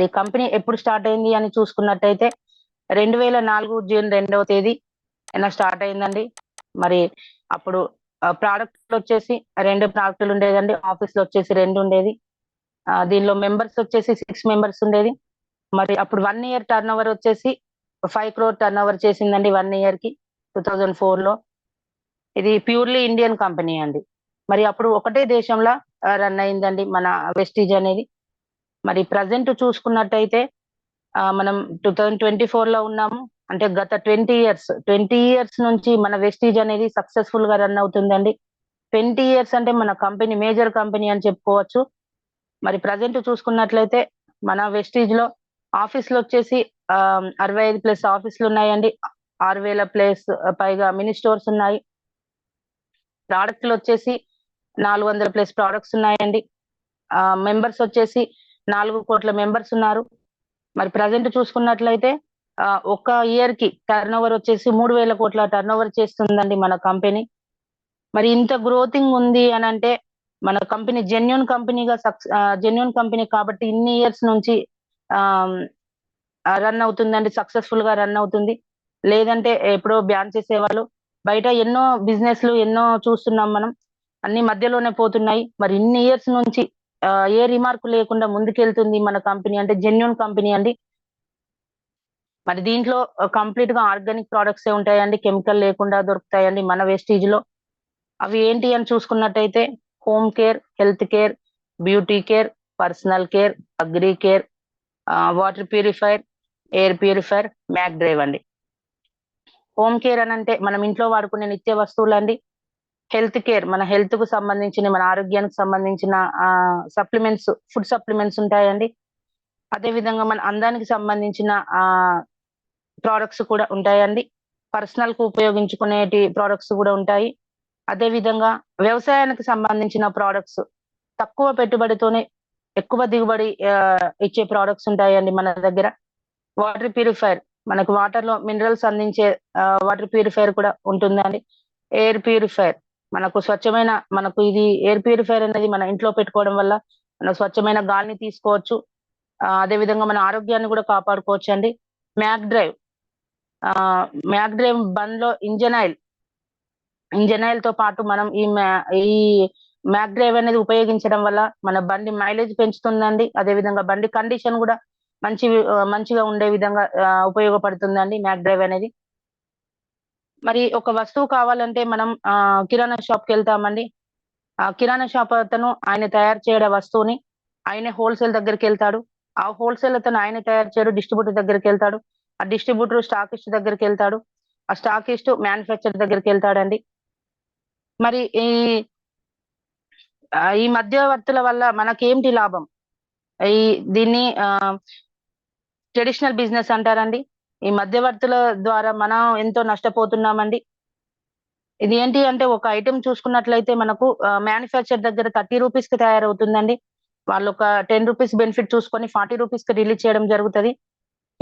ఈ కంపెనీ ఎప్పుడు స్టార్ట్ అయింది అని చూసుకున్నట్టయితే 2004 జూన్ 2వ తేదీ స్టార్ట్ అయిందండి. మరి అప్పుడు ప్రోడక్ట్ వచ్చేసి 2 ప్రోడక్టులు ఉండేదండి. ఆఫీస్ లో వచ్చేసి 2 ఉండేది. దీనిలో మెంబర్స్ వచ్చేసి 6 మెంబర్స్ ఉండేది. మరి అప్పుడు 1 ఇయర్ టర్న్ ఓవర్ వచ్చేసి 5 crore టర్న్ ఓవర్ చేసిందండి 1 ఇయర్ కి 2004 లో. ఇది ప్యూర్లీ ఇండియన్ కంపెనీ అండి. మరి అప్పుడు ఒకటే దేశంలో రన్ అయిందండి మన వెస్టీజ్ అనేది. మరి ప్రజెంట్ చూసుకున్నట్టయితే మనం 2024 లో ఉన్నాము. అంటే గత 20 ఇయర్స్ నుంచి మన వెస్టీజ్ అనేది సక్సెస్ఫుల్ గా రన్ అవుతుందండి. 20 ఇయర్స్ అంటే మన కంపెనీ మేజర్ కంపెనీ అని చెప్పుకోవచ్చు. మరి ప్రజెంట్ చూసుకున్నట్లయితే మన వెస్టీజ్ లో ఆఫీసులు వచ్చేసి 65+ ఆఫీసులు ఉన్నాయండి. 6,000+ పైగా మినీ స్టోర్స్ ఉన్నాయి. ప్రోడక్ట్లు వచ్చేసి 400+ ప్రోడక్ట్స్ ఉన్నాయండి. మెంబర్స్ వచ్చేసి 4 కోట్ల మెంబర్స్ ఉన్నారు. మరి ప్రజెంట్ చూసుకున్నట్లయితే ఒక ఇయర్ కి టర్న్ ఓవర్ వచ్చేసి 3,000 కోట్ల టర్న్ ఓవర్ చేస్తుందండి మన కంపెనీ. మరి ఇంత గ్రోతింగ్ ఉంది అని అంటే మన కంపెనీ జెన్యూన్ కంపెనీ కాబట్టి ఇన్ని ఇయర్స్ నుంచి రన్ అవుతుందండి. సక్సెస్ఫుల్ గా రన్ అవుతుంది. లేదంటే ఎప్పుడో బ్యాన్ చేసేవాళ్ళు. బయట ఎన్నో బిజినెస్లు ఎన్నో చూస్తున్నాం మనం. అన్ని మధ్యలోనే పోతున్నాయి. మరి ఇన్ని ఇయర్స్ నుంచి ఏ రిమార్క్ లేకుండా ముందుకెళ్తుంది మన కంపెనీ అంటే జెన్యూన్ కంపెనీ అండి. మరి దీంట్లో కంప్లీట్ గా ఆర్గానిక్ ప్రొడక్ట్స్ ఉంటాయండి. కెమికల్ లేకుండా దొరుకుతాయండి మన వెస్టీజ్ లో. అవి ఏంటి అని చూసుకున్నట్టయితే home care, health care, beauty care, personal care, agri care, water purifier, air purifier, mac drive అండి. హోమ్ కేర్ అని అంటే మనం ఇంట్లో వాడుకునే నిత్య వస్తువులండి. హెల్త్ కేర్ మన హెల్త్ కు సంబంధించిన మన ఆరోగ్యానికి సంబంధించిన సప్లిమెంట్స్, ఫుడ్ సప్లిమెంట్స్ ఉంటాయండి. అదే విధంగా మన అందానికి సంబంధించిన ప్రోడక్ట్స్ కూడా ఉంటాయండి. పర్సనల్ కు ఉపయోగించుకునేటి ప్రోడక్ట్స్ కూడా ఉంటాయి. అదే విధంగా వ్యవసాయానికి సంబంధించిన ప్రోడక్ట్స్ తక్కువ పెట్టుబడితోనే ఎక్కువ దిగుబడి ఇచ్చే ప్రోడక్ట్స్ ఉంటాయండి మన దగ్గర. వాటర్ ప్యూరిఫైర్ మనకు వాటర్ లో మినరల్స్ అందించే వాటర్ ప్యూరిఫైర్ కూడా ఉంటుందండి. ఎయిర్ ప్యూరిఫైర్ మనకు ఇది ఎయిర్ ప్యూరిఫైర్ అనేది మన ఇంట్లో పెట్టుకోవడం వల్ల మనం స్వచ్ఛమైన గాలిని తీసుకోవచ్చు. అదే విధంగా మన ఆరోగ్యాన్ని కూడా కాపాడుకోవచ్చు అండి. మ్యాక్ డ్రైవ్ బండ్లో ఇంజన్ ఆయిల్ తో పాటు మనం ఈ మ్యాక్ డ్రైవ్ అనేది ఉపయోగించడం వల్ల మన బండి మైలేజ్ పెంచుతుందండి. అదే విధంగా బండి కండిషన్ కూడా మంచిగా ఉండే విధంగా ఉపయోగపడుతుందండి మ్యాక్ డ్రైవ్ అనేది. మరి ఒక వస్తువు కావాలంటే మనం కిరాణా షాప్ కి వెళ్తామండి. కిరాణా షాప్ అతను ఆయన తయారు చేయడం వస్తువుని ఆయనే హోల్సేల్ దగ్గరికి వెళ్తాడు. ఆ హోల్సేల్ అతను ఆయన తయారు చేయడు, డిస్ట్రిబ్యూటర్ దగ్గరికి వెళ్తాడు. ఆ డిస్ట్రిబ్యూటర్ స్టాకిస్ట్ దగ్గరికి వెళ్తాడు. ఆ స్టాకిస్ట్ మ్యానుఫ్యాక్చర్ దగ్గరికి వెళ్తాడండి. మరి ఈ మధ్యవర్తుల వల్ల మనకేంటి లాభం? దీన్ని ట్రెడిషనల్ బిజినెస్ అంటారండి. ఈ మధ్యవర్తుల ద్వారా మనం ఎంతో నష్టపోతున్నామండి. ఇది ఏంటి అంటే ఒక ఐటెం చూసుకున్నట్లయితే మనకు మ్యానుఫ్యాక్చర్ దగ్గర 30 రూపీస్ కి తయారవుతుందండి. వాళ్ళు ఒక 10 రూపీస్ బెనిఫిట్ చూసుకొని 40 రూపీస్ కి రిలీజ్ చేయడం జరుగుతుంది.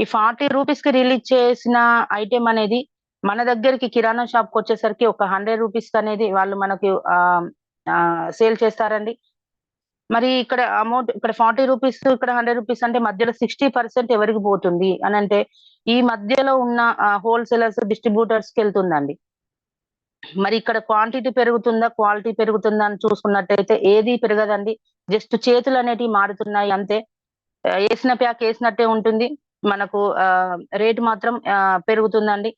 ఈ 40 రూపీస్ కి రిలీజ్ చేసిన ఐటెం అనేది మన దగ్గరికి కిరాణా షాప్ కి వచ్చేసరికి ఒక 100 రూపీస్ అనేది వాళ్ళు మనకి సేల్ చేస్తారండి. మరి ఇక్కడ అమౌంట్ ఇక్కడ 40 రూపీస్, ఇక్కడ 100 రూపీస్ అంటే మధ్యలో 60% ఎవరికి పోతుంది అని అంటే ఈ మధ్యలో ఉన్న హోల్సేలర్స్, డిస్ట్రిబ్యూటర్స్ కి వెళ్తుందండి. మరి ఇక్కడ క్వాంటిటీ పెరుగుతుందా, క్వాలిటీ పెరుగుతుందా అని చూసుకున్నట్టయితే ఏది పెరగదండి. జస్ట్ చేతులు అనేటివి మారుతున్నాయి అంతే. వేసిన ప్యాక్ వేసినట్టే ఉంటుంది. మనకు రేట్ మాత్రం పెరుగుతుందండి.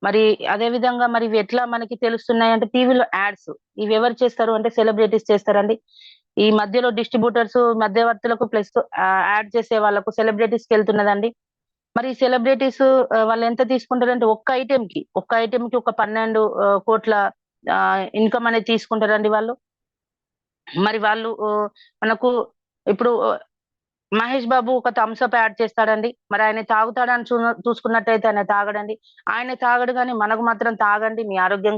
మరి అదే విధంగా మరి ఇవి ఎట్లా మనకి తెలుస్తున్నాయి అంటే టీవీలో యాడ్స్. ఇవి ఎవరు చేస్తారు అంటే సెలబ్రిటీస్ చేస్తారండి. ఈ మధ్యలో డిస్ట్రిబ్యూటర్స్ మధ్యవర్తులకు ప్లస్ యాడ్ చేసే వాళ్ళకు సెలబ్రిటీస్ కి వెళ్తున్నదండి. మరి సెలబ్రిటీస్ వాళ్ళు ఎంత తీసుకుంటారంటే ఒక్క ఐటెం కి ఒక 12 కోట్ల ఇన్కమ్ అనేది తీసుకుంటారండి వాళ్ళు. మరి వాళ్ళు మనకు ఇప్పుడు మహేష్ బాబు ఒక థమ్స్ అప్ యాడ్ చేస్తాడండి. మరి ఆయన తాగుతాడని చూసుకున్నట్టయితే ఆయన తాగడండి. ఆయన తాగడు కానీ మనకు మాత్రం తాగండి మీ ఆరోగ్యం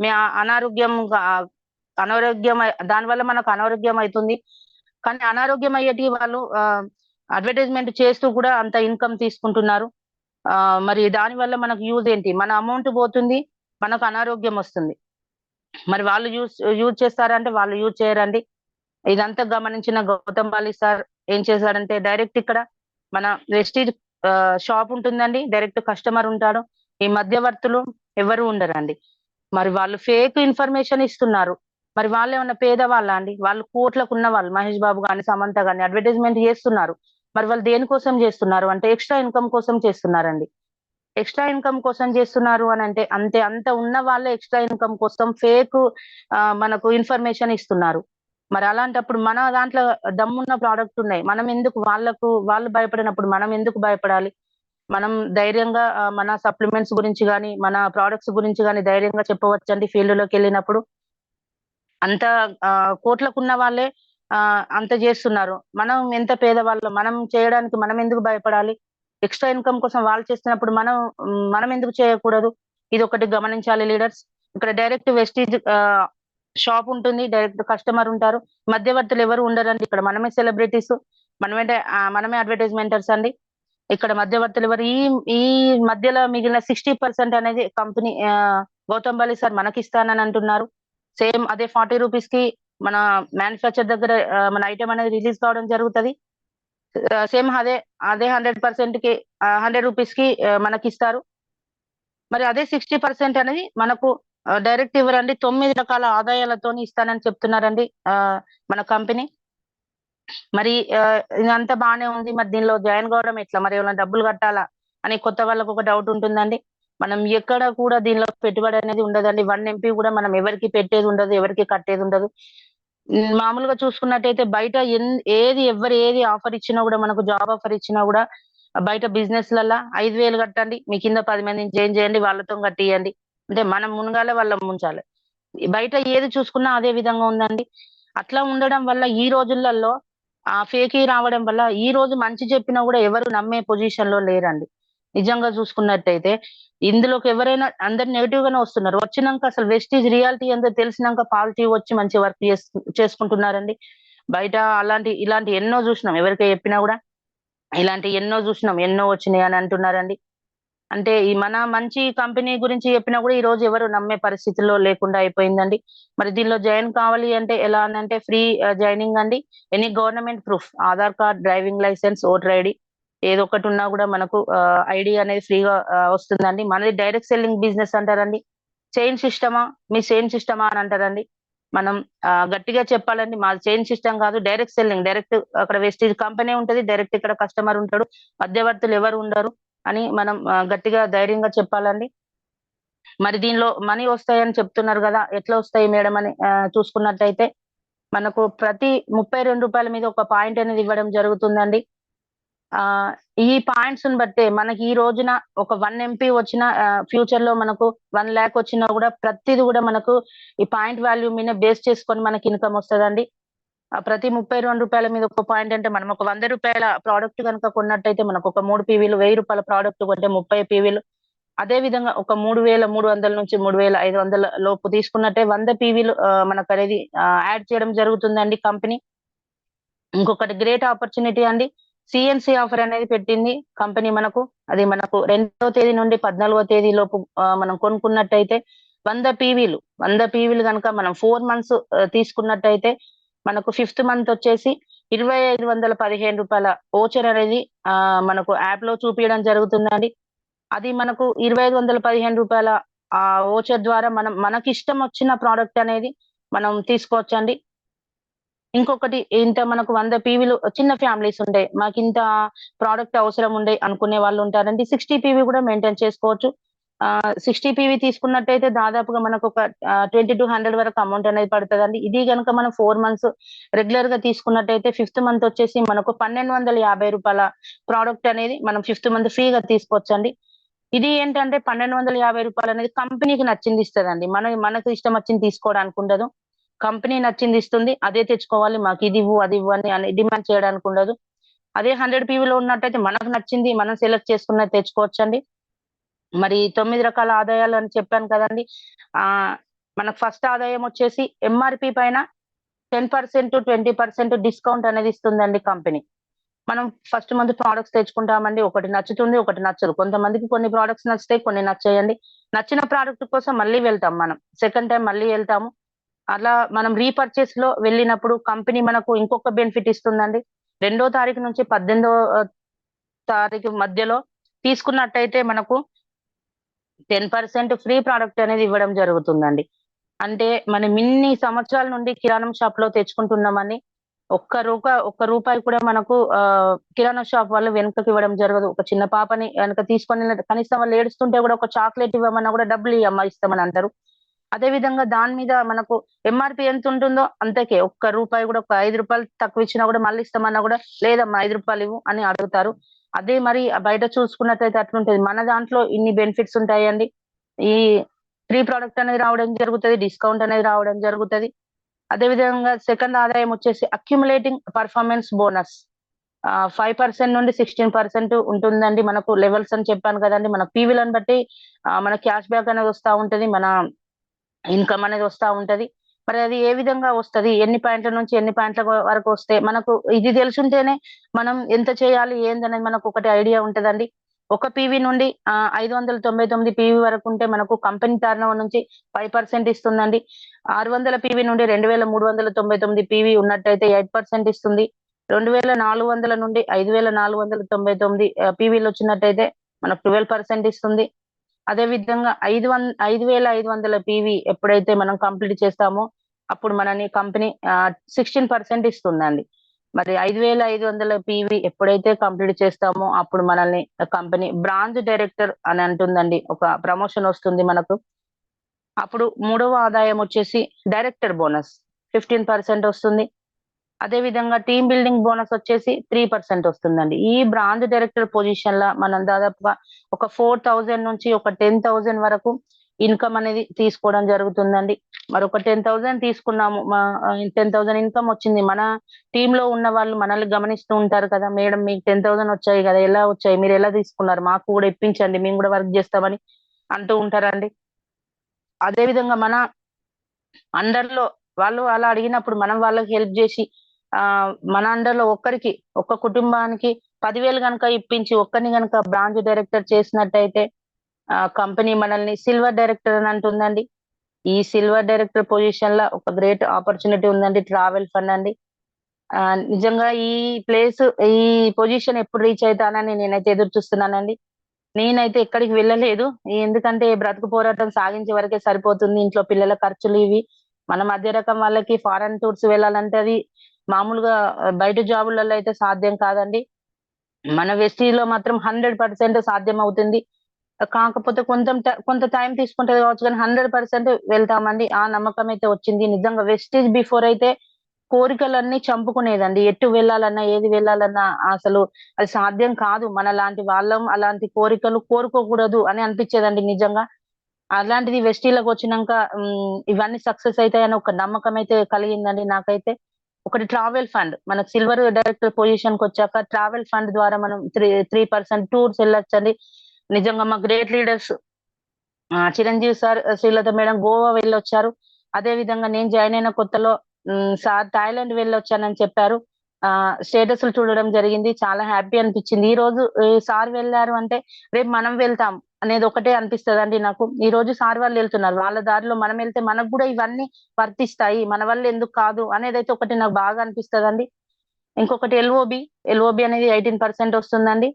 మీ అనారోగ్యం దానివల్ల మనకు అనారోగ్యం అవుతుంది. కానీ అనారోగ్యం అయ్యేటి వాళ్ళు అడ్వర్టైజ్మెంట్ చేస్తూ కూడా అంత ఇన్కమ్ తీసుకుంటున్నారు. మరి దానివల్ల మనకు యూజ్ ఏంటి? మన అమౌంట్ పోతుంది, మనకు అనారోగ్యం వస్తుంది. మరి వాళ్ళు యూజ్ చేస్తారంటే వాళ్ళు యూజ్ చేయరండి. ఇదంతా గమనించిన గౌతమ్ బాలి సార్ ఏం చేశాడంటే డైరెక్ట్ ఇక్కడ మన వెస్టీజ్ షాప్ ఉంటుందండి, డైరెక్ట్ కస్టమర్ ఉంటాడు. ఈ మధ్యవర్తులు ఎవరు ఉండరండి. మరి వాళ్ళు ఫేక్ ఇన్ఫర్మేషన్ ఇస్తున్నారు. మరి వాళ్ళేమన్నా పేదవాళ్ళా అండి? వాళ్ళు కోట్లకు ఉన్న వాళ్ళు. మహేష్ బాబు గాని, సమంత గాని అడ్వర్టైజ్‌మెంట్ చేస్తున్నారు. మరి వాళ్ళు దేనికోసం చేస్తున్నారు అంటే ఎక్స్‌ట్రా ఇన్‌కమ్ కోసం చేస్తున్నారండి. ఎక్స్‌ట్రా ఇన్‌కమ్ కోసం చేస్తున్నారు అనంటే అంత ఉన్న వాళ్ళే ఎక్స్‌ట్రా ఇన్‌కమ్ కోసం ఫేక్ మనకు ఇన్ఫర్మేషన్ ఇస్తున్నారు. మరి అలాంటప్పుడు మన దాంట్లో దమ్మున్న ప్రొడక్ట్ ఉన్నాయి. మనం ఎందుకు వాళ్ళు భయపడినప్పుడు మనం ఎందుకు భయపడాలి? మనం ధైర్యంగా మన సప్లిమెంట్స్ గురించి గాని, మన ప్రొడక్ట్స్ గురించి గాని ధైర్యంగా చెప్పవచ్చండి ఫీల్డ్‌లోకెళ్ళినప్పుడు. అంత కోట్లకున్న వాళ్ళే అంత జేస్తున్నారు. మనం ఎంత పేదవాళ్ళం. మనం చేయడానికి మనం ఎందుకు భయపడాలి? ఎక్స్‌ట్రా ఇన్‌కమ్ కోసం వాళ్ళు చేస్తున్నప్పుడు మనం ఎందుకు చేయకూడదు? ఇదొకటి గమనించాలి లీడర్స్. ఇక్కడ డైరెక్ట్ వెస్టీజ్ షాప్ ఉంటుంది. డైరెక్ట్ కస్టమర్ ఉంటారు. మధ్యవర్తులు ఎవరు ఉండరండి. ఇక్కడ మనమే సెలబ్రిటీస్. మనమే అడ్వర్టైజ్‌మెంటర్స్ అండి. ఇక్కడ మధ్యవర్తులు ఎవరు ఈ మధ్యలో మిగిలిన 60% అనేది కంపెనీ గౌతమ్ బాలి సార్ మనకిస్తానని అంటున్నారు. సేమ్ అదే 40 రూపీస్‌కి మన మ్యానుఫ్యాక్చర్ దగ్గర మన ఐటెమ్ అనేది రిలీజ్ కావడం జరుగుతది. సేమ్ అదే 100%కి 100 రూపీస్‌కి మనకిస్తారు. మరి అదే 60% అనేది మనకు డైరెక్ట్ ఇవ్వరండి. 9 రకాల ఆదాయాలతోని ఇస్తానని చెప్తున్నారండి మన కంపెనీ. మరి ఇదంతా బానే ఉంది. మరి దీనిలో జాయిన్ కావడం ఎట్లా? మరి ఏమైనా డబ్బులు కట్టాలా? అని కొత్త వాళ్ళకి ఒక డౌట్ ఉంటుందండి. మనం ఎక్కడ కూడా దీనిలో పెట్టుబడి అనేది ఉండదండి. 1 ఎంపీ కూడా మనం ఎవరికీ పెట్టేది ఉండదు. ఎవరికీ కట్టేది ఉండదు. మామూలుగా చూసుకున్నట్టయితే బయట ఏది ఆఫర్ ఇచ్చినా గూడా మనకు జాబ్ ఆఫర్ ఇచ్చినా గూడా బయట బిజినెస్‌లల్ల 5,000 కట్టండి. మీ కింద 10 మందిని జాయిన్ చేయండి. వాళ్ళతోని కట్టియండి. అంటే మనం మునగాలే వాళ్ళని ముంచాలే. బయట ఏది చూసుకున్నా అదే విధంగా ఉందండి. అట్లా ఉండడం వల్ల ఈ రోజులలో ఫేకీ రావడం వల్ల ఈ రోజు మంచి చెప్పినా గూడా ఎవరు నమ్మే పొజిషన్‌లో లేరండి. నిజంగా చూసుకున్నట్టయితే ఇందులోకి ఎవరైనా అందరు నెగెటివ్‌గానే వస్తున్నారు. వచ్చినంక అసలు వెస్టీజ్ రియాలిటీ ఏందో తెలిసినంక పాజిటివ్ వచ్చి మంచి వర్క్ చేసుకుంటున్నారండి. బయట ఇలాంటి ఎన్నో జూసినాం. ఎవరికి చెప్పినా గూడా ఇలాంటియి ఎన్నో జూసినాం. ఎన్నో వచ్చినాయి అని అంటున్నారండి. అంటే ఈ మన మంచి కంపెనీ గురించి చెప్పినా గూడా ఈరోజు ఎవరు నమ్మే పరిస్థితిలో లేకుండా అయిపోయిందండి. మరి దీనిలో జాయిన్ కావాలి అంటే ఎలా అనంటే ఫ్రీ జాయినింగ్ అండి. Any government proof Aadhaar card, driving licence, voter ID ఏదో ఒకటి ఉన్నా గూడా మనకు ఐడీ అనేది ఫ్రీగా వస్తుందండి. మనది డైరెక్ట్ సెల్లింగ్ బిజినెస్ అంటారండి. చైన్ సిస్టమా? మీ చైన్ సిస్టమా అని అంటారండి. మనం గట్టిగా చెప్పాలండి మాది చైన్ సిస్టమ్ గాదు. Direct selling. డైరెక్ట్ అక్కడ వెస్టీజ్ కంపెనీ ఉంటది. డైరెక్ట్ ఇక్కడ కస్టమర్ ఉంటాడు. మధ్యవర్తులు ఎవరు ఉండరు అని మనం గట్టిగా ధైర్యంగా చెప్పాలండి. మరి దీనిలో మనీ వస్తాయని చెప్తున్నారు గదా! ఎట్లా వస్తాయి మేడం అని చూసుకున్నట్టయితే మనకు ప్రతి రూ. 32 మీద ఒక పాయింట్ అనేది ఇవ్వడం జరుగుతుందండి. ఆహ్, ఈ పాయింట్స్‌ని బట్టే మనకి ఈ రోజున ఒక 1 ఎంపీ వచ్చినా ఫ్యూచర్‌లో మనకు 1,00,000 వచ్చినా గూడా ప్రతిది గూడా మనకు ఈ పాయింట్ వాల్యూ మీదనే బేస్ చేసుకొని మనకి ఇన్‌కమ్ వస్తదండి. ప్రతి రూ. 32 మీద ఒక పాయింట్ అంటే మనం ఒక రూ. 100 ప్రొడక్ట్ గనుక కొన్నట్టయితే మనకొక 3 పీవీలు, రూ. 1000 ప్రొడక్ట్ కొంటే 30 పీవీలు. అదే విధంగా ఒక 3,300 నుంచి 3,500 లోపు తీసుకున్నట్టే 100 పీవీలు మనకనేది యాడ్ చేయడం జరుగుతుందండి కంపెనీ. ఇంకొకటి గ్రేట్ ఆపర్చునిటీ అండి. సీఎన్‌సీ ఆఫర్ అనేది పెట్టింది కంపెనీ మనకు. అది మనకు 2వ తేదీ నుండి 14వ తేదీ లోపు మనం కొనుక్కున్నట్టయితే 100 పీవీలు గనుక మనం 4 మంత్స్ తీసుకున్నట్టయితే మనకు ఫిఫ్త్ మంత్ వచ్చేసి రూ. 2,515 వోచర్ అనేది మనకు యాప్‌లో చూపియడం జరుగుతుందండి. అది మనకు రూ. 2,515 వోచర్ ద్వారా మనకిష్టం వచ్చిన ప్రొడక్ట్ అనేది మనం తీసుకోవచ్చండి. ఇంకొకటి ఇంత మనకు 100 పీవీలు చిన్న ఫ్యామిలీస్ ఉంటాయి. మాకింత ప్రొడక్ట్ అవసరం ఉండే అనుకునే వాళ్ళుంటారండి. 60 పీవీ కూడా మెయింటైన్ చేసుకోవచ్చు. 60 పీవీ తీసుకున్నట్టయితే దాదాపుగా మనకొక 20-100 వరకు అమౌంట్ అనేది పడతదండి. ఇది గనుక మనం 4 మంత్స్ రెగ్యులర్‌గా తీసుకున్నట్టయితే ఫిఫ్త్ మంత్ వచ్చేసి మనకు రూ. 1,250 ప్రొడక్ట్ అనేది మనం ఫిఫ్త్ మంత్ ఫ్రీగా తీసుకోవచ్చండి. ఇది ఏంటంటే రూ. 1,250 అనేది కంపెనీకి నచ్చింది ఇస్తదండి. మనకు ఇష్టం వచ్చింది తీసుకోవడానికుండదు. కంపెనీ నచ్చింది ఇస్తుంది. అదే తెచ్చుకోవాలి. మాకిదివ్వు, అదివ్వు అని డిమాండ్ చేయడానికుండదు. అదే 100 పీవీలో ఉన్నట్టయితే మనకు నచ్చింది మనం సెలెక్ట్ చేసుకున్నది తెచ్చుకోవచ్చండి. మరి 9 రకాల ఆదాయాలని చెప్పాను కదండీ! ఆహ్, మనకు ఫస్ట్ ఆదాయం వచ్చేసి ఎంఆర్‌పీ పైన 10%, 20% డిస్కౌంట్ అనేది ఇస్తుందండి కంపెనీ. మనం ఫస్ట్ మంత్ ప్రొడక్ట్స్ తెచ్చుకుంటామండి. ఒకటి నచ్చుతుంది, ఒకటి నచ్చదు. కొంతమందికి కొన్ని ప్రొడక్ట్స్ నచ్చుతాయి, కొన్ని నచ్చయండి. నచ్చిన ప్రొడక్ట్ కోసం మళ్ళీ వెళ్తాం మనం. సెకండ్ టైమ్ మళ్ళీ ఎళ్తాము. అలా మనం రీపర్చేస్ లో వెళ్ళినప్పుడు కంపెనీ మనకు ఇంకొక బెనిఫిట్ ఇస్తుందండి. 2వ తారీఖు నుంచి 18వ తారీఖు మధ్యలో తీసుకున్నట్టయితే మనకు 10% ఫ్రీ ప్రొడక్ట్ అనేది ఇవ్వడం జరుగుతుందండి. అంటే మనం ఇన్ని సంవత్సరాల నుండి కిరాణం షాప్‌లో తెచ్చుకుంటున్నామని ఒక్క రూపాయి కూడా మనకు కిరాణా షాప్ వాళ్ళు వెనకకివ్వడం జరగదు. ఒక చిన్న పాపని గనక తీసుకొని కనీసం వాళ్ళు ఏడుస్తుంటే గూడా ఒక చాక్లేట్ ఇవ్వమన్నా గూడా డబ్బులియ్యమ్మ ఇస్తామని అంటారు. అదే విధంగా దాని మీద మనకు ఎంఆర్‌పీ ఎంతుంటుందో అంతకే. ఒక్క రూపాయి గూడా ఒక రూ. 5 తక్కువిచ్చినా గూడా మళ్ళీ ఇస్తామన్నా గూడా లేదమ్మా రూ. 5 ఇవ్వు అని అడుగుతారు. అదే మరి బయట చూసుకున్నట్టయితే అట్లుంటది. మన దాంట్లో ఇన్ని బెనిఫిట్స్ ఉంటాయండి. ఈ ఫ్రీ ప్రొడక్ట్ అనేది రావడం జరుగుతది. డిస్కౌంట్ అనేది రావడం జరుగుతది. అదే విధంగా సెకండ్ ఆదాయం వచ్చేసి అక్యుములేటింగ్ పెర్ఫార్మన్స్ బోనస్. 5% నుండి 16% ఉంటుందండి. మనకు లెవెల్స్ అని చెప్పాను కదండీ! మన పీవీలను బట్టి మన క్యాష్ బ్యాక్ అనేది వస్తా ఉంటది. మన ఇన్‌కమ్ అనేది వస్తా ఉంటది. మరి అది ఏ విధంగా వస్తది? ఎన్ని పాయింట్ల నుంచి ఎన్ని పాయింట్ల వరకు వస్తే మనకు ఇది తెలిసుంటేనే మనం ఎంత చేయాలి? ఏందనేది మనకొకటి ఐడియా ఉంటదండి. ఒక పీవీ నుండి 599 పీవీ వరకుంటే మనకు కంపెనీ టర్నోవర్ నుంచి 5% ఇస్తుందండి. 600 పీవీ నుండి 2399 పీవీ ఉన్నట్టయితే 8% ఇస్తుంది. 2400 నుండి 5499 పీవీలొచ్చినట్టయితే మనకు 12% ఇస్తుంది. అదే విధంగా 5500 పీవీ ఎప్పుడైతే మనం కంప్లీట్ చేస్తామో, అప్పుడు మనని కంపెనీ 16% ఇస్తుందండి. మరి 5500 పీవీ ఎప్పుడైతే కంప్లీట్ చేస్తామో, అప్పుడు మనల్ని కంపెనీ బ్రాంచ్ డైరెక్టర్ అని అంటుందండి. ఒక ప్రమోషన్ వస్తుంది మనకు. అప్పుడు మూడవ ఆదాయం వచ్చేసి డైరెక్టర్ బోనస్ 15% వస్తుంది. అదే విధంగా టీమ్ బిల్డింగ్ బోనస్ వచ్చేసి 3% వస్తుందండి. ఈ బ్రాంచ్ డైరెక్టర్ పొజిషన్‌ల మనం దాదాపుగా ఒక 4000 నుంచి ఒక 10,000 వరకు ఇన్‌కమ్ అనేది తీసుకోవడం జరుగుతుందండి. మరొక 10,000 తీసుకున్నాము. 10,000 ఇన్‌కమ్ వచ్చింది. మన టీమ్‌లో ఉన్న వాళ్ళు మనల్ని గమనిస్తూ ఉంటారు కదా! మేడం మీకు 10,000 వచ్చాయి గదా! ఎలా వచ్చాయి? మీరెలా తీసుకున్నారు? మాకు గూడా ఇప్పించండి. మేము గూడా వర్క్ జేస్తామని అంటూ ఉంటారండి. అదే విధంగా మన అండర్‌లో వాళ్ళు అలా అడిగినప్పుడు మనం వాళ్ళకి హెల్ప్ జేసి మన అండర్‌లో ఒక్క కుటుంబానికి 10,000 గనుక ఇప్పించి ఒక్కరిని గనుక బ్రాంచ్ డైరెక్టర్ చేసినట్టయితే కంపెనీ మనల్ని సిల్వర్ డైరెక్టర్ అని అంటుందండి. ఈ సిల్వర్ డైరెక్టర్ పొజిషన్‌ల ఒక గ్రేట్ ఆపర్చునిటీ ఉందండి. ట్రావెల్ ఫండ్ అండి. నిజంగా ఈ ప్లేస్ ఈ పొజిషన్ ఎప్పుడు రీచ్ అయితానని నేనైతే ఎదురు చూస్తున్నానండి. నేనైతే ఎక్కడికి వెళ్ళలేదు. ఎందుకంటే బ్రతుకు పోరాటం సాగించే వరకే సరిపోతుంది. ఇంట్లో పిల్లల ఖర్చులు ఇవి. మన మధ్య రకం వాళ్ళకి ఫారెన్ టూర్స్ వెళ్ళాలంటే అది మామూలుగా బయట జాబులలో అయితే సాధ్యం కాదండి. మన వెస్టీజ్‌లో మాత్రం 100% సాధ్యమవుతుంది. కాకపోతే కొంత టైం తీసుకుంటది కావచ్చు గానీ 100% వెళ్తామండి. ఆ నమ్మకం అయితే వచ్చింది. నిజంగా వెస్టీజ్ బిఫోర్ అయితే కోరికలన్నీ చంపుకునేదండి. ఎటు వెళ్ళాలన్నా, ఏది వెళ్ళాలన్నా అసలు అది సాధ్యం కాదు. మనలాంటి వాళ్ళం అలాంటి కోరికలు కోరుకోకూడదు అని అనిపిచ్చేదండి నిజంగా. అలాంటిది వెస్టీలకొచ్చినంక ఇవన్నీ సక్సెస్ అయితాయని ఒక నమ్మకమైతే కలిగిందండి నాకైతే. ఒకటి ట్రావెల్ ఫండ్. మనకు సిల్వర్ డైరెక్టర్ పొజిషన్‌కొచ్చాక ట్రావెల్ ఫండ్ ద్వారా మనం 3% టూర్స్ ఎళ్ళొచ్చండి. నిజంగా మా great leaders Chiranjeevi sir, Srilatha madam Goa వెళ్ళొచ్చారు. అదే విధంగా నేను జాయిన్ అయిన కొత్తలో సార్ థాయిలాండ్ వెళ్ళొచ్చానని చెప్పారు. స్టేటస్‌లు చూడడం జరిగింది. చాలా హ్యాపీ అనిపిచ్చింది. ఈరోజు సార్ వెళ్లారు అంటే రేపు మనం వెళ్తాం అనేది ఒకటే అనిపిస్తదండి నాకు. ఈరోజు సార్ వాళ్ళెళ్తున్నారు. వాళ్ళ దారిలో మనమెళ్తే మనకు గూడా ఇవన్నీ వర్తిస్తాయి. మన వల్ల ఎందుకు కాదు అనేదైతే ఒకటి నాకు బాగా అనిపిస్తదండి. ఇంకొకటి ఎల్ఓబి అనేది 18% వస్తుందండి.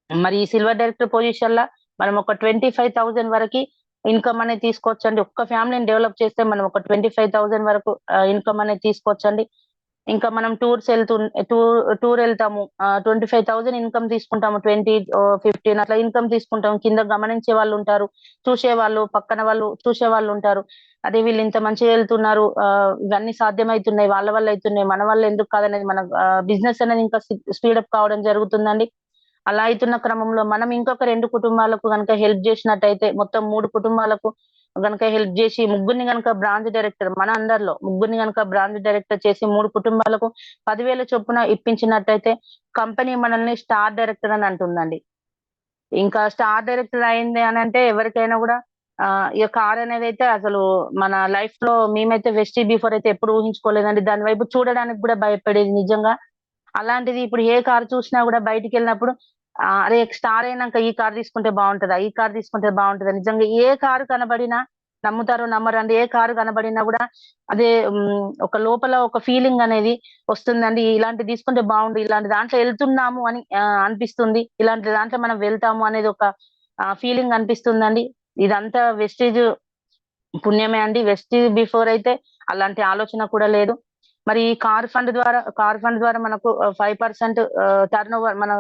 మరి ఈ సిల్వర్ డైరెక్టర్ పొజిషన్‌ల మనం ఒక 25,000 వరకి ఇన్‌కమ్ అనేది తీసుకోవచ్చండి. ఒక్క ఫ్యామిలీని డెవలప్ చేస్తే మనం ఒక 25,000 వరకు ఇన్‌కమ్ అనేది తీసుకోవచ్చండి. ఇంకా మనం టూర్ ఎళ్తాము. 25,000 ఇన్‌కమ్ తీసుకుంటాము. 20 15 అట్లా ఇన్‌కమ్ తీసుకుంటాం. కింద గమనించే వాళ్ళుంటారు. చూసేవాళ్ళు, పక్కన వాళ్ళు చూసేవాళ్ళుంటారు. అదే వీళ్ళు ఇంత మంచిగా ఎళ్తున్నారు. ఇవన్నీ సాధ్యమైతున్నాయి. వాళ్ళ వల్ల అయితున్నాయి. మన వల్ల ఎందుకు కాదనేది మన బిజినెస్ అనేది ఇంకా స్పీడప్ కావడం జరుగుతుందండి. అలా అయితున్న క్రమంలో మనం ఇంకొక 2 కుటుంబాలకు గనక హెల్ప్ జేసినట్టయితే మొత్తం 3 కుటుంబాలకు గనక హెల్ప్ జేసి ముగ్గురిని గనక బ్రాంచ్ డైరెక్టర్ మన అండర్‌లో ముగ్గురిని గనక బ్రాంచ్ డైరెక్టర్ చేసి 3 కుటుంబాలకు 10,000 చొప్పున ఇప్పించినట్టయితే కంపెనీ మనల్ని స్టార్ డైరెక్టర్ అని అంటుందండి. ఇంకా స్టార్ డైరెక్టర్ అయింది అనంటే ఎవరికైనా గూడా ఈ కార్ అనేదైతే అసలు మన లైఫ్‌లో మేమైతే వెస్టీ బిఫోర్ అయితే ఎప్పుడు ఊహించుకోలేదండి. దాని వైపు చూడడానికి గూడా భయపడేది నిజంగా. అలాంటిది ఇప్పుడు ఏ కార్ చూసినా గూడా బయటికెళ్ళినప్పుడు అరే! స్టార్ అయినంక ఈ కార్ తీసుకుంటే బావుంటదా? ఈ కార్ తీసుకుంటే బావుంటదా? నిజంగా ఏ కారు కనబడినా నమ్ముతారో నమ్మరండి. ఏ కారు కనబడినా గూడా అదే ఒక లోపల ఒక ఫీలింగ్ అనేది వస్తుందండి. ఇలాంటిది తీసుకుంటే బావుండు. ఇలాంటి దాంట్లో ఎళ్తున్నాము అని అనిపిస్తుంది. ఇలాంటి దాంట్లో మనం వెళ్తాము అనేది ఒక ఫీలింగ్ అనిపిస్తుందండి. ఇదంతా వెస్టేజ్ పుణ్యమే అండి. వెస్టేజ్ బిఫోర్ అయితే అలాంటి ఆలోచన కూడా లేదు. మరి ఈ కార్ ఫండ్ ద్వారా మనకు 5% టర్నోవర్ మన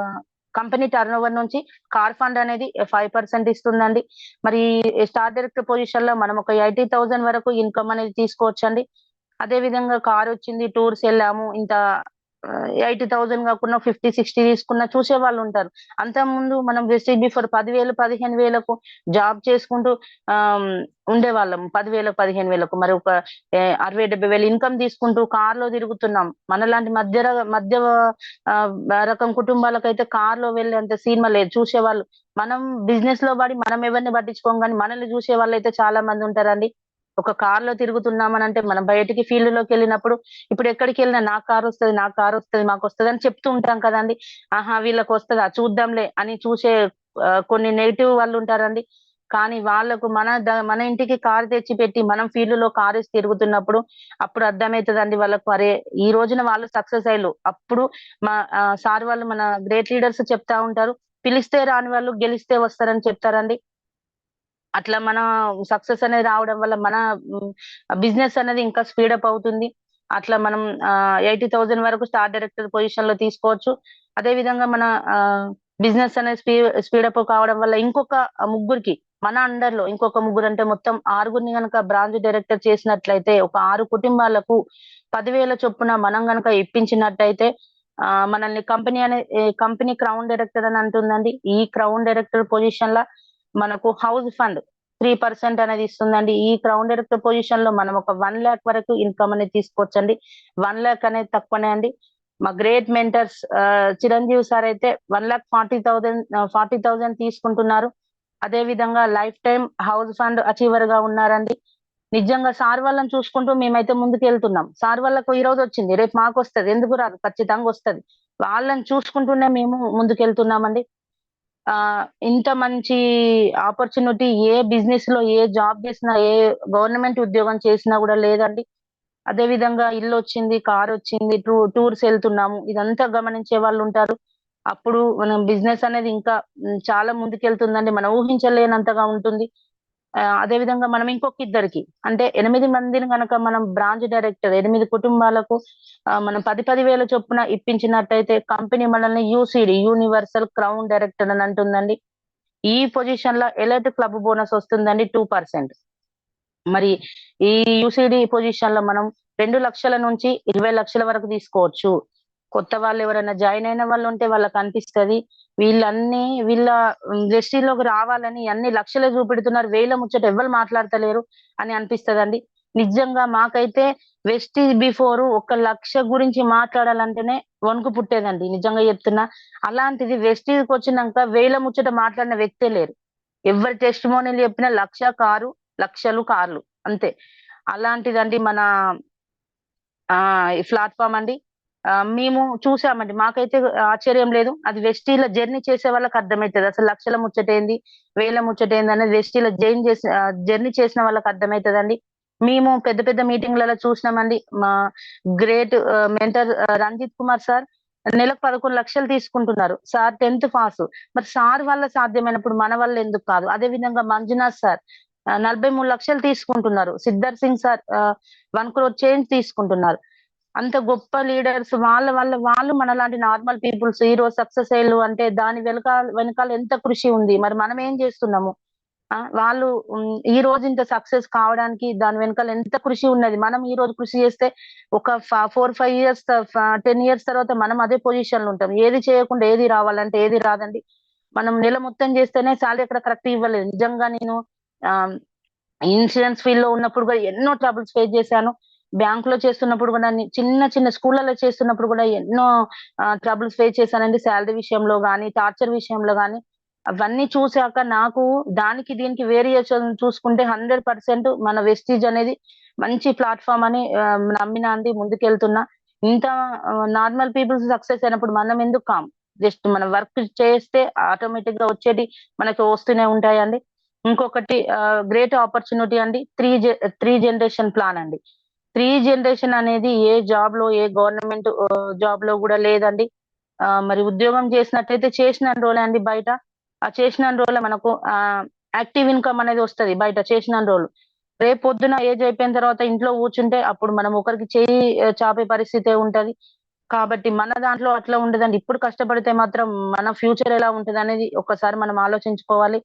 కంపెనీ టర్నోవర్ నుంచి కార్ ఫండ్ అనేది 5% ఇస్తుందండి. మరి స్టార్ డైరెక్టర్ పొజిషన్‌లో మనం ఒక 80,000 వరకు ఇన్‌కమ్ అనేది తీసుకోవచ్చండి. అదే విధంగా కారొచ్చింది, టూర్స్ ఎళ్ళాము. ఇంత 80,000 గాకున్నా 50, 60 తీసుకున్న చూసేవాళ్ళుంటారు. అంతకుముందు మనం వెస్టేజ్ బిఫోర్ 10,000, 15,000కు జాబ్ చేసుకుంటూ ఆహ్, ఉండేవాళ్ళం. 10,000, 15,000కు మరి ఒక 60, 70,000 ఇన్‌కమ్ తీసుకుంటూ కార్‌లో తిరుగుతున్నాం. మనలాంటి మధ్య రకం కుటుంబాలకైతే కార్‌లో వెళ్ళేంత సినిమా లేదు. చూసేవాళ్ళు మనం బిజినెస్‌లో పడి మనం ఎవరిని పట్టించుకోము గానీ, మనల్ని చూసేవాళ్ళైతే చాలా మందుంటారండి. ఒక కార్‌లో తిరుగుతున్నామనంటే మనం బయటికి ఫీల్డ్‌లోకెళ్ళినప్పుడు ఇప్పుడెక్కడికెళ్ళినా నాకు కారొస్తది, మాకొస్తదని చెప్తూ ఉంటాం కదండీ! ఆహా! వీళ్ళకొస్తదా చూద్దాంలే అని చూసే కొన్ని నెగెటివ్ వాళ్ళుంటారండి. కానీ వాళ్ళకు మన ఇంటికి కారు తెచ్చిపెట్టి మనం ఫీల్డ్‌లో కారేసి తిరుగుతున్నప్పుడు అప్పుడు అర్థమైతదండి వాళ్ళకు. అరే! ఈ రోజున వాళ్ళు సక్సెస్ అయ్యిల్లు. అప్పుడు సార్ వాళ్ళు మన గ్రేట్ లీడర్స్ చెప్తా ఉంటారు. పిలిస్తే రాని వాళ్ళు గెలిస్తే వస్తారని చెప్తారండి. అట్లా మన సక్సెస్ అనేది రావడం వల్ల మన హ్మ్, బిజినెస్ అనేది ఇంకా స్పీడప్ అవుతుంది. అట్లా మనం 80,000 వరకు స్టార్ డైరెక్టర్ పొజిషన్‌లో తీసుకోవచ్చు. అదే విధంగా మన బిజినెస్ అనేది స్పీడప్ కావడం వల్ల ఇంకొక ముగ్గురికి మన అండర్‌లో ఇంకొక ముగ్గురంటే మొత్తం ఆరుగురిని గనక బ్రాంచ్ డైరెక్టర్ చేసినట్లయితే ఒక 6 కుటుంబాలకు 10,000 చొప్పున మనం గనక ఇప్పించినట్టయితే మనల్ని కంపెనీ క్రౌన్ డైరెక్టర్ అని అంటుందండి. ఈ క్రౌన్ డైరెక్టర్ పొజిషన్‌ల మనకు హౌస్ ఫండ్ 3% అనేది ఇస్తుందండి. ఈ క్రౌన్ డైరెక్టర్ పొజిషన్‌లో మనం ఒక 1,00,000 వరకు ఇన్‌కమ్ అనేది తీసుకోవచ్చండి. 1,00,000 అనేది తక్కువనే అండి. మా గ్రేట్ మెంటర్స్ చిరంజీవి సార్ అయితే 1,40,000 40,000 తీసుకుంటున్నారు. అదే విధంగా లైఫ్ టైమ్ హౌస్ ఫండ్ అచీవర్‌గా ఉన్నారండి. నిజంగా సార్ వాళ్ళని చూసుకుంటూ మేమైతే ముందుకెళ్తున్నాం. సార్ వాళ్ళకు ఈరోజొచ్చింది. రేపు మాకొస్తది. ఎందుకు రాదు? ఖచ్చితంగొస్తది. వాళ్ళని చూసుకుంటూనే మేము ముందుకెళ్తున్నామండి. ఇంత మంచి ఆపర్చునిటీ ఏ బిజినెస్‌లో, ఏ జాబ్ చేసినా, ఏ గవర్నమెంట్ ఉద్యోగం చేసినా గూడా లేదండి. అదే విధంగా ఇల్లొచ్చింది, కారొచ్చింది, టూర్స్ ఎళ్తున్నాము. ఇదంతా గమనించే వాళ్ళుంటారు. అప్పుడు మనం బిజినెస్ అనేది ఇంకా చాలా ముందుకెళ్తుందండి. మనం ఊహించలేనంతగా ఉంటుంది. అదే విధంగా మనం ఇంకొక ఇద్దరికి అంటే 8 మందిని గనక మనం బ్రాంచ్ డైరెక్టర్ 8 కుటుంబాలకు మనం 10,000 చొప్పున ఇప్పించినట్టయితే కంపెనీ మనల్ని యూనివర్సల్ క్రౌన్ డైరెక్టర్ అని అంటుందండి. ఈ పొజిషన్‌లో ఎలైట్ క్లబ్ బోనస్ వస్తుందండి 2%. మరి ఈ యూసీడీ పొజిషన్‌లో మనం 2,00,000 నుంచి 20,00,000 వరకు తీసుకోవచ్చు. కొత్త వాళ్ళెవరైనా జాయిన్ అయిన వాళ్ళుంటే వాళ్ళకనిపిస్తది. వీళ్ళ వెస్టీజ్‌లోకి రావాలని అన్ని లక్షలే చూపెడుతున్నారు. వేల ముచ్చట ఎవ్వరు మాట్లాడతలేరు అని అనిపిస్తదండి. నిజంగా మాకైతే వెస్టీజ్ బిఫోరు ఒక 1,00,000 గురించి మాట్లాడాలంటేనే వణుకు పుట్టేదండి. నిజంగా చెప్తున్నా. అలాంటిది వెస్టీజ్‌కొచ్చినంక వేల ముచ్చట మాట్లాడిన వ్యక్తే లేరు. ఎవ్వరి టెస్టిమోనియల్ చెప్పినా 1,00,000 కారు, లక్షలు కార్లు అంతే. అలాంటిదండి మన ఈ ప్లాట్‌ఫార్మ్ అండి. మేము చూసామండి. మాకైతే ఆశ్చర్యం లేదు. అది వెస్టీల జర్నీ చేసే వాళ్ళకి అర్థమైతది. అసలు లక్షల ముచ్చటేంది, వేల ముచ్చటేందనేది వెస్టీల జర్నీ చేసిన వాళ్ళకి అర్థమైతదండి. మేము పెద్ద పెద్ద మీటింగ్‌లలో చూసినామండి. మా great mentor Ranjith Kumar sir నెలకు 11,00,000 తీసుకుంటున్నారు. సార్ 10థ్ పాసు. మరి సార్ వల్ల సాధ్యమైనప్పుడు మన వల్ల ఎందుకు కాదు? అదే విధంగా మంజునాథ్ సార్ 43,00,000 తీసుకుంటున్నారు. సిద్ధార్థ్ సింగ్ సార్ 1,00,00,000 చేంజ్ తీసుకుంటున్నారు. అంత గొప్ప లీడర్స్ వాళ్ళ వల్ల వాళ్ళు మనలాంటి నార్మల్ పీపుల్స్ ఈరోజు సక్సెస్ అయ్యిల్లు అంటే దాని వెనకాల ఎంత కృషి ఉంది. మరి మనం ఏం చేస్తున్నాము? వాళ్ళు ఈరోజు ఇంత సక్సెస్ కావడానికి దాని వెనకాల ఎంత కృషి ఉన్నది. మనం ఈరోజు కృషి చేస్తే ఒక 4, 5 ఇయర్స్ 10 ఇయర్స్ తర్వాత మనం అదే పొజిషన్‌లో ఉంటాం. ఏది చేయకుండా ఏది రావాలంటే ఏది రాదండి. మనం నెల మొత్తం చేస్తేనే సాలరీ అక్కడ కరెక్ట్‌గా ఇవ్వలేదు. నిజంగా నేను ఆహ్, ఇన్సూరెన్స్ ఫీల్డ్‌లో ఉన్నప్పుడు కూడా ఎన్నో ట్రబుల్స్ ఫేస్ చేశాను. బ్యాంక్‌లో చేస్తున్నప్పుడు కూడా చిన్న చిన్న స్కూళ్ళలో చేస్తున్నప్పుడు కూడా ఎన్నో ట్రబుల్స్ ఫేస్ చేశానండి. సాలరీ విషయంలో గాని, టార్చర్ విషయంలో గాని. అవన్నీ చూసాక నాకు దానికి దీనికి వేరియేషన్ చూసుకుంటే 100% మన వెస్టీజ్ అనేది మంచి ప్లాట్‌ఫార్మ్ అని నమ్మినా అండి ముందుకెళ్తున్నా. ఇంత నార్మల్ పీపుల్స్ సక్సెస్ అయినప్పుడు మనం ఎందుకు కాము? జస్ట్ మనం వర్క్ చేస్తే ఆటోమేటిక్‌గా వచ్చేటి మనకు వస్తూనే ఉంటాయండి. ఇంకొకటి గ్రేట్ ఆపర్చునిటీ అండి. త్రీ జనరేషన్ ప్లాన్ అండి. 3 జనరేషన్ అనేది ఏ జాబ్ లో, ఏ గవర్నమెంట్ జాబ్ లో కూడా లేదండి. మరి ఉద్యోగం చేసినట్టయితే చేసినన్ని రోజులే అండి బయట. ఆ చేసినన్ని రోజులే మనకు యాక్టివ్ ఇన్‌కమ్ అనేది వస్తది బయట చేసినన్ని రోజులు. రేపొద్దున ఏజ్ అయిపోయిన తర్వాత ఇంట్లో కూర్చుంటే అప్పుడు మనం ఒకరికి చెయ్యి చాపే పరిస్థితే ఉంటది. కాబట్టి మన దాంట్లో అట్లా ఉండదండి. ఇప్పుడు కష్టపడితే మాత్రం మన ఫ్యూచర్ ఎలా ఉంటదనేది ఒక్కసారి మనం ఆలోచించుకోవాలి.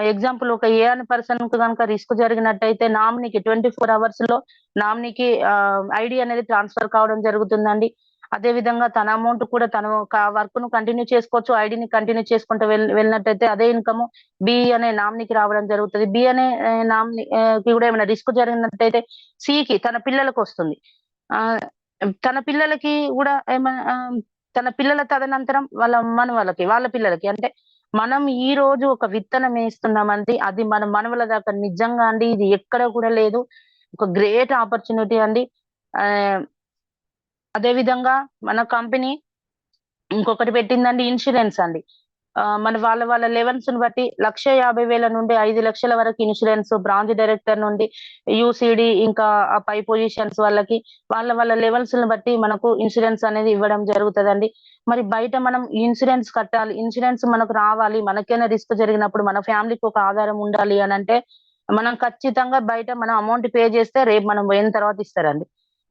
ఎగ్జాంపుల్ ఒక ఏ అని పర్సన్‌కి గనుక రిస్క్ జరిగినట్టయితే నామినీకి 24 అవర్స్‌లో నామినీకి ఐడీ అనేది ట్రాన్స్‌ఫర్ కావడం జరుగుతుందండి. అదే విధంగా తన అమౌంట్ కూడా తను వర్క్‌ను కంటిన్యూ చేసుకోవచ్చు. ఐడీని కంటిన్యూ చేసుకుంటూ వెళ్ళినట్టయితే అదే ఇన్‌కమ్ బి అనే నామినీకి రావడం జరుగుతది. బి అనే నామినీ కి కూడా ఏమైనా రిస్క్ జరిగినట్టయితే సికి తన పిల్లలకొస్తుంది. ఆహ్, తన పిల్లలకి గూడా తన పిల్లల తదనంతరం వాళ్ళ మనవళ్ళకి, వాళ్ళ పిల్లలకి అంటే మనం ఈ రోజు ఒక విత్తనం ఏస్తున్నామండి. అది మన మనవల దాకా నిజంగా అండి ఇది ఎక్కడ కూడా లేదు. ఒక గ్రేట్ ఆపర్చునిటీ అండి. ఆహ్, అదే విధంగా మన కంపెనీ ఇంకొకటి పెట్టిందండి ఇన్స్యూరెన్స్ అండి. మన వాళ్ళ లెవెల్స్‌ని బట్టి 1,50,000 నుండి 5,00,000 వరకు ఇన్స్యూరెన్స్ బ్రాంచ్ డైరెక్టర్ నుండి యూసీడీ ఇంకా ఆ పై పొజిషన్స్ వాళ్ళకి వాళ్ళ లెవెల్స్‌ని బట్టి మనకు ఇన్స్యూరెన్స్ అనేది ఇవ్వడం జరుగుతదండి. మరి బయట మనం ఇన్స్యూరెన్స్ కట్టాలి. ఇన్స్యూరెన్స్ మనకు రావాలి. మనకేనా రిస్క్ జరిగినప్పుడు మన ఫ్యామిలీకి ఒక ఆధారం ఉండాలి అనంటే మనం ఖచ్చితంగా బయట మనం అమౌంట్ పే చేస్తే రేపు మనం పోయిన తర్వాత ఇస్తారండి.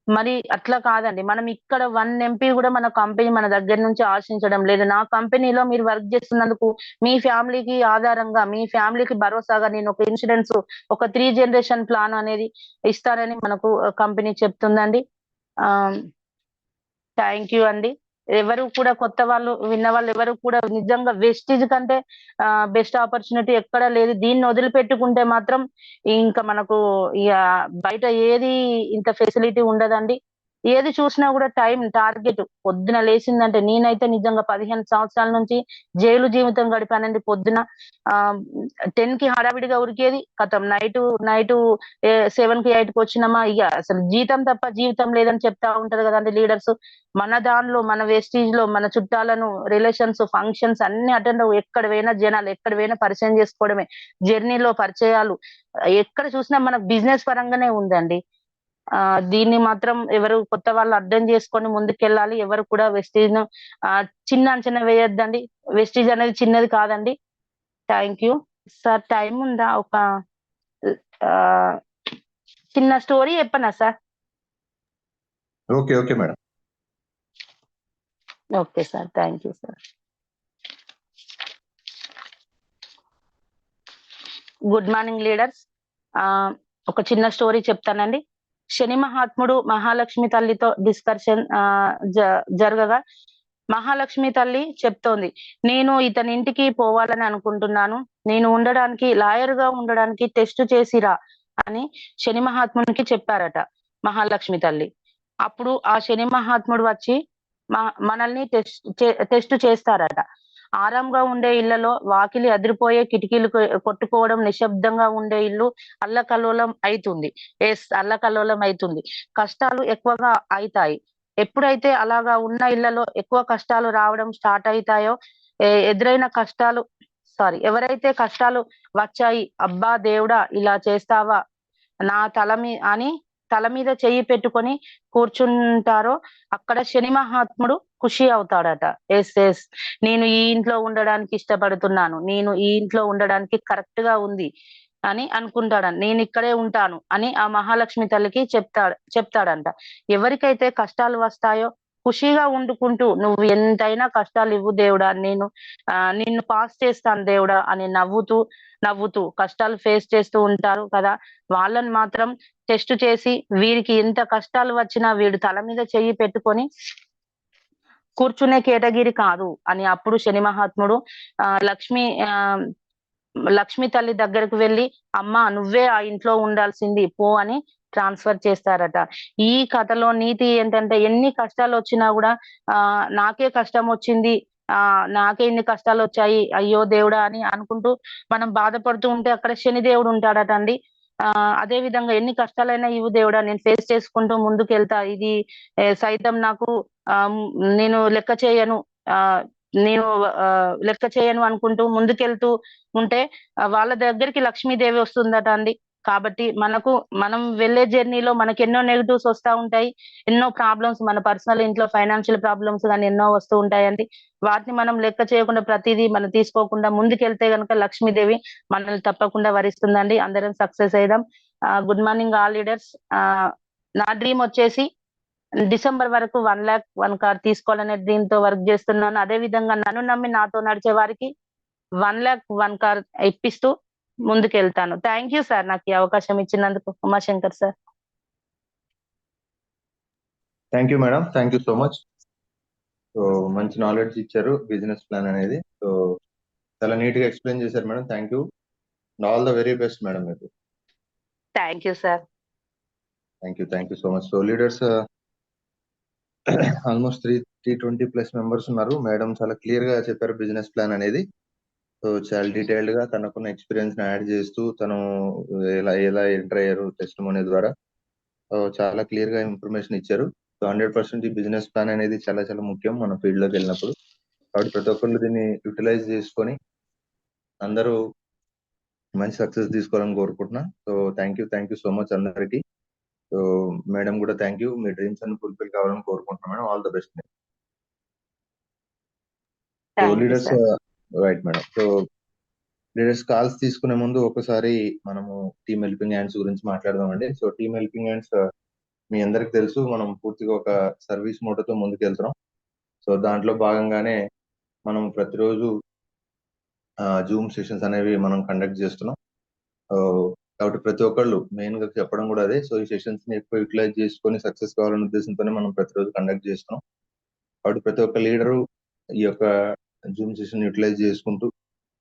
మరి అట్లా కాదండి. మనం ఇక్కడ 1 ఎంపీ గూడా మన కంపెనీ మన దగ్గర నుంచి ఆశించడం లేదు. నా కంపెనీలో మీరు వర్క్ చేస్తున్నందుకు మీ ఫ్యామిలీకి ఆధారంగా, మీ ఫ్యామిలీకి భరోసాగా నేనొక ఇన్స్యూరెన్స్ ఒక 3 జనరేషన్ ప్లాన్ అనేది ఇస్తానని మనకు కంపెనీ చెప్తుందండి. ఆహ్, థాంక్ యూ అండి. ఎవరు కూడా కొత్త వాళ్ళు విన్నవాళ్ళు ఎవరు కూడా నిజంగా వెస్టీజ్ కంటే బెస్ట్ ఆపర్చునిటీ ఎక్కడా లేదు. దీన్ని వదిలిపెట్టుకుంటే మాత్రం ఇంక మనకు ఇగ బయట ఏది ఇంత ఫెసిలిటీ ఉండదండి. ఏది చూసినా గూడా టైం టార్గెట్ పొద్దున లేసిందంటే నేనైతే నిజంగా 15 సంవత్సరాల నుంచి జైలు జీవితం గడిపానండి. పొద్దున 10కి హడావిడిగా ఉరికేది. ఖతం నైటు 7కి, 8కి వచ్చినామా ఇగ అసలు జీతం తప్ప జీవితం లేదని చెప్తా ఉంటారు గదండీ లీడర్స్. మన దానిలో, మన వెస్టీజ్‌లో మన చుట్టాలను, రిలేషన్స్, ఫంక్షన్స్ అన్నీ అటెండ్ ఎక్కడ పోయినా జనాలు, ఎక్కడ పోయినా పరిచయం జేసుకోవడమే. జర్నీలో పరిచయాలు ఎక్కడ చూసినా మనకు బిజినెస్ పరంగానే ఉందండి. దీన్ని మాత్రం ఎవరు కొత్త వాళ్ళు అర్థం చేసుకొని ముందుకెళ్ళాలి. ఎవరు కూడా వెస్టీజ్‌ను చిన్న అంచనా వేయొద్దండి. వెస్టీజ్ అనేది చిన్నది కాదండి. Thank you. సార్ టైమ్ ఉందా? ఒక ఆహ్, చిన్న స్టోరీ చెప్పనా sir? Okay. Okay madam. Okay sir. Thank you sir. Good morning leaders. ఒక చిన్న స్టోరీ చెప్తానండి. శని మహాత్ముడు మహాలక్ష్మి తల్లితో డిస్కషన్ జరగగా మహాలక్ష్మి తల్లి చెప్తోంది. "నేను ఇతనింటికి పోవాలని అనుకుంటున్నాను. నేను లాయర్‌గా ఉండడానికి టెస్ట్ చేసి రా" అని శని మహాత్మునికి చెప్పారట మహాలక్ష్మి తల్లి. అప్పుడు ఆ శని మహాత్ముడు వచ్చి మ మనల్ని టెస్ట్ చేస్తారట. ఆరాంగా ఉండే ఇళ్లలో వాకిలి అదిరిపోయే కిటికీలు కొట్టుకోవడం, నిశ్శబ్దంగా ఉండే ఇల్లు అల్లకల్లోలం అయితుంది. అల్లకల్లోలం అయితుంది. కష్టాలు ఎక్కువగా అయితాయి. ఎప్పుడైతే అలాగా ఉన్న ఇళ్లలో ఎక్కువ కష్టాలు రావడం స్టార్ట్ అయితాయో, ఎదురైన కష్టాలు ఎవరైతే కష్టాలు వచ్చాయి, "అబ్బా దేవుడా! ఇలా చేస్తావా? నా తల మీద చెయ్యి పెట్టుకొని కూర్చుంటారో అక్కడ శని మహాత్ముడు ఖుషి అవుతాడట. యెస్. నేను ఈ ఇంట్లో ఉండడానికి ఇష్టపడుతున్నాను. నేను ఈ ఇంట్లో ఉండడానికి కరెక్ట్‌గా ఉంది అని అనుకుంటాడంట. నేనిక్కడే ఉంటాను అని ఆ మహాలక్ష్మి తల్లికి చెప్తాడంట. ఎవరికైతే కష్టాలు వస్తాయో ఖుషిగా వండుకుంటూ "నువ్వు ఎంతైనా కష్టాలివ్వు దేవుడా! నిన్ను పాస్ చేస్తాను దేవుడా" అని నవ్వుతూ కష్టాలు ఫేస్ చేస్తూ ఉంటారు కదా! వాళ్ళని మాత్రం టెస్ట్ చేసి వీరికి ఎంత కష్టాలు వచ్చినా వీడు తల మీద చెయ్యి పెట్టుకొని కూర్చునే కేటగిరీ కాదు అని అప్పుడు శని మహాత్ముడు ఆహ్, లక్ష్మి ఆహ్, లక్ష్మి తల్లి దగ్గరకు వెళ్లి, "అమ్మా నువ్వే ఆ ఇంట్లో ఉండాల్సింది పో" అని ట్రాన్స్‌ఫర్ చేస్తారట. ఈ కథలో నీతి ఏంటంటే ఎన్ని కష్టాలొచ్చినా గూడా నాకే కష్టమొచ్చింది. నాకే ఇన్ని కష్టాలొచ్చాయి. అయ్యో దేవుడా! అని అనుకుంటూ మనం బాధపడుతూ ఉంటే అక్కడ శని దేవుడు ఉంటాడట అండి. అదే విధంగా ఎన్ని కష్టాలైనా ఇవ్వు దేవుడా! నేను ఫేస్ చేసుకుంటూ ముందుకెళ్తా. ఇది సైతం నాకు నేను లెక్క చేయను. ఆహ్, నేను లెక్క చేయను అనుకుంటూ ముందుకెళ్తూ ఉంటే వాళ్ళ దగ్గరికి లక్ష్మీదేవి వస్తుందట అండి. కాబట్టి మనం వెళ్ళే జర్నీలో మనకి ఎన్నో నెగటివ్స్ వస్తా ఉంటాయి. ఎన్నో ప్రాబ్లమ్స్ మన పర్సనల్ ఇంట్లో ఫైనాన్షియల్ ప్రాబ్లమ్స్ గాని ఎన్నో వస్తూ ఉంటాయండి. వాటిని మనం లెక్క చేయకుండా ప్రతిదీ మనం తీసుకోకుండా ముందుకెళ్తే గనుక లక్ష్మీదేవి మనల్ని తప్పకుండా వరిస్తుందండి. అందరం సక్సెస్ అయిదాం. Good morning all leaders. నా డ్రీమ్ వచ్చేసి డిసెంబర్ వరకు 1,00,000 కార్ తీసుకోవాలనే డ్రీమ్ తో వర్క్ చేస్తున్నాను. అదే విధంగా నన్ను నమ్మి నాతో నడిచే వారికి 1,00,000 కార్ ఇప్పిస్తూ ముందుకెళ్తాను. థ్యాంక్ యూ సార్, నాకు ఈ అవకాశం ఇచ్చినందుకు. Umashankar sir. Thank you madam, thank you so much. So మంచి నాలెడ్జ్ ఇచ్చారు బిజినెస్ ప్లాన్ అనేది. సో చాలా నీట్ గా ఎక్స్ప్లెయిన్ చేశారు madam. Thank you. All the very best madam మీకు. Thank you sir. Thank you so much. So leaders almost 320+ members ఉన్నారు. Madam చాలా clear గా చెప్పారు బిజినెస్ ప్లాన్ అనేది. సో చాలా డీటెయిల్డ్ గా తనకున్న ఎక్స్పీరియన్స్ ని యాడ్ చేస్తూ తను ఎలా ఎంటర్ అయ్యారు టెస్టిమోనీ ద్వారా చాలా క్లియర్ గా ఇన్ఫర్మేషన్ ఇచ్చారు. సో 100% ఈ బిజినెస్ ప్లాన్ అనేది చాలా చాలా ముఖ్యం మన ఫీల్డ్ లోకి వెళ్ళినప్పుడు. కాబట్టి ప్రతి ఒక్కళ్ళు దీన్ని యూటిలైజ్ చేసుకొని అందరూ మంచి సక్సెస్ తీసుకోవాలని కోరుకుంటున్నా. So thank you so much అందరికి. సో మేడం కూడా థ్యాంక్ యూ. మీ డ్రీమ్స్ అన్ని ఫుల్ఫిల్ కావాలని కోరుకుంటున్నాం madam. All the best. So leaders right madam. So leaders calls తీసుకునే ముందు ఒకసారి మనము టీమ్ హెల్పింగ్ హ్యాండ్స్ గురించి మాట్లాడదామండి. సో టీమ్ హెల్పింగ్ హ్యాండ్స్ మీ అందరికి తెలుసు, మనం పూర్తిగా ఒక సర్వీస్ మోటోతో ముందుకెళ్తున్నాం. సో దాంట్లో భాగంగానే మనం ప్రతిరోజు జూమ్ సెషన్స్ అనేవి మనం కండక్ట్ చేస్తున్నాం. కాబట్టి ప్రతి ఒక్కళ్ళు మెయిన్ గా చెప్పడం కూడా అదే. సో ఈ సెషన్స్ ని ఎక్కువ యూటిలైజ్ చేసుకొని సక్సెస్ కావాలనే ఉద్దేశంతోనే మనం ప్రతిరోజు కండక్ట్ చేస్తున్నాం. కాబట్టి ప్రతి ఒక్క లీడరు ఈ యొక్క జూమ్ సెషన్ యూటిలైజ్ చేసుకుంటూ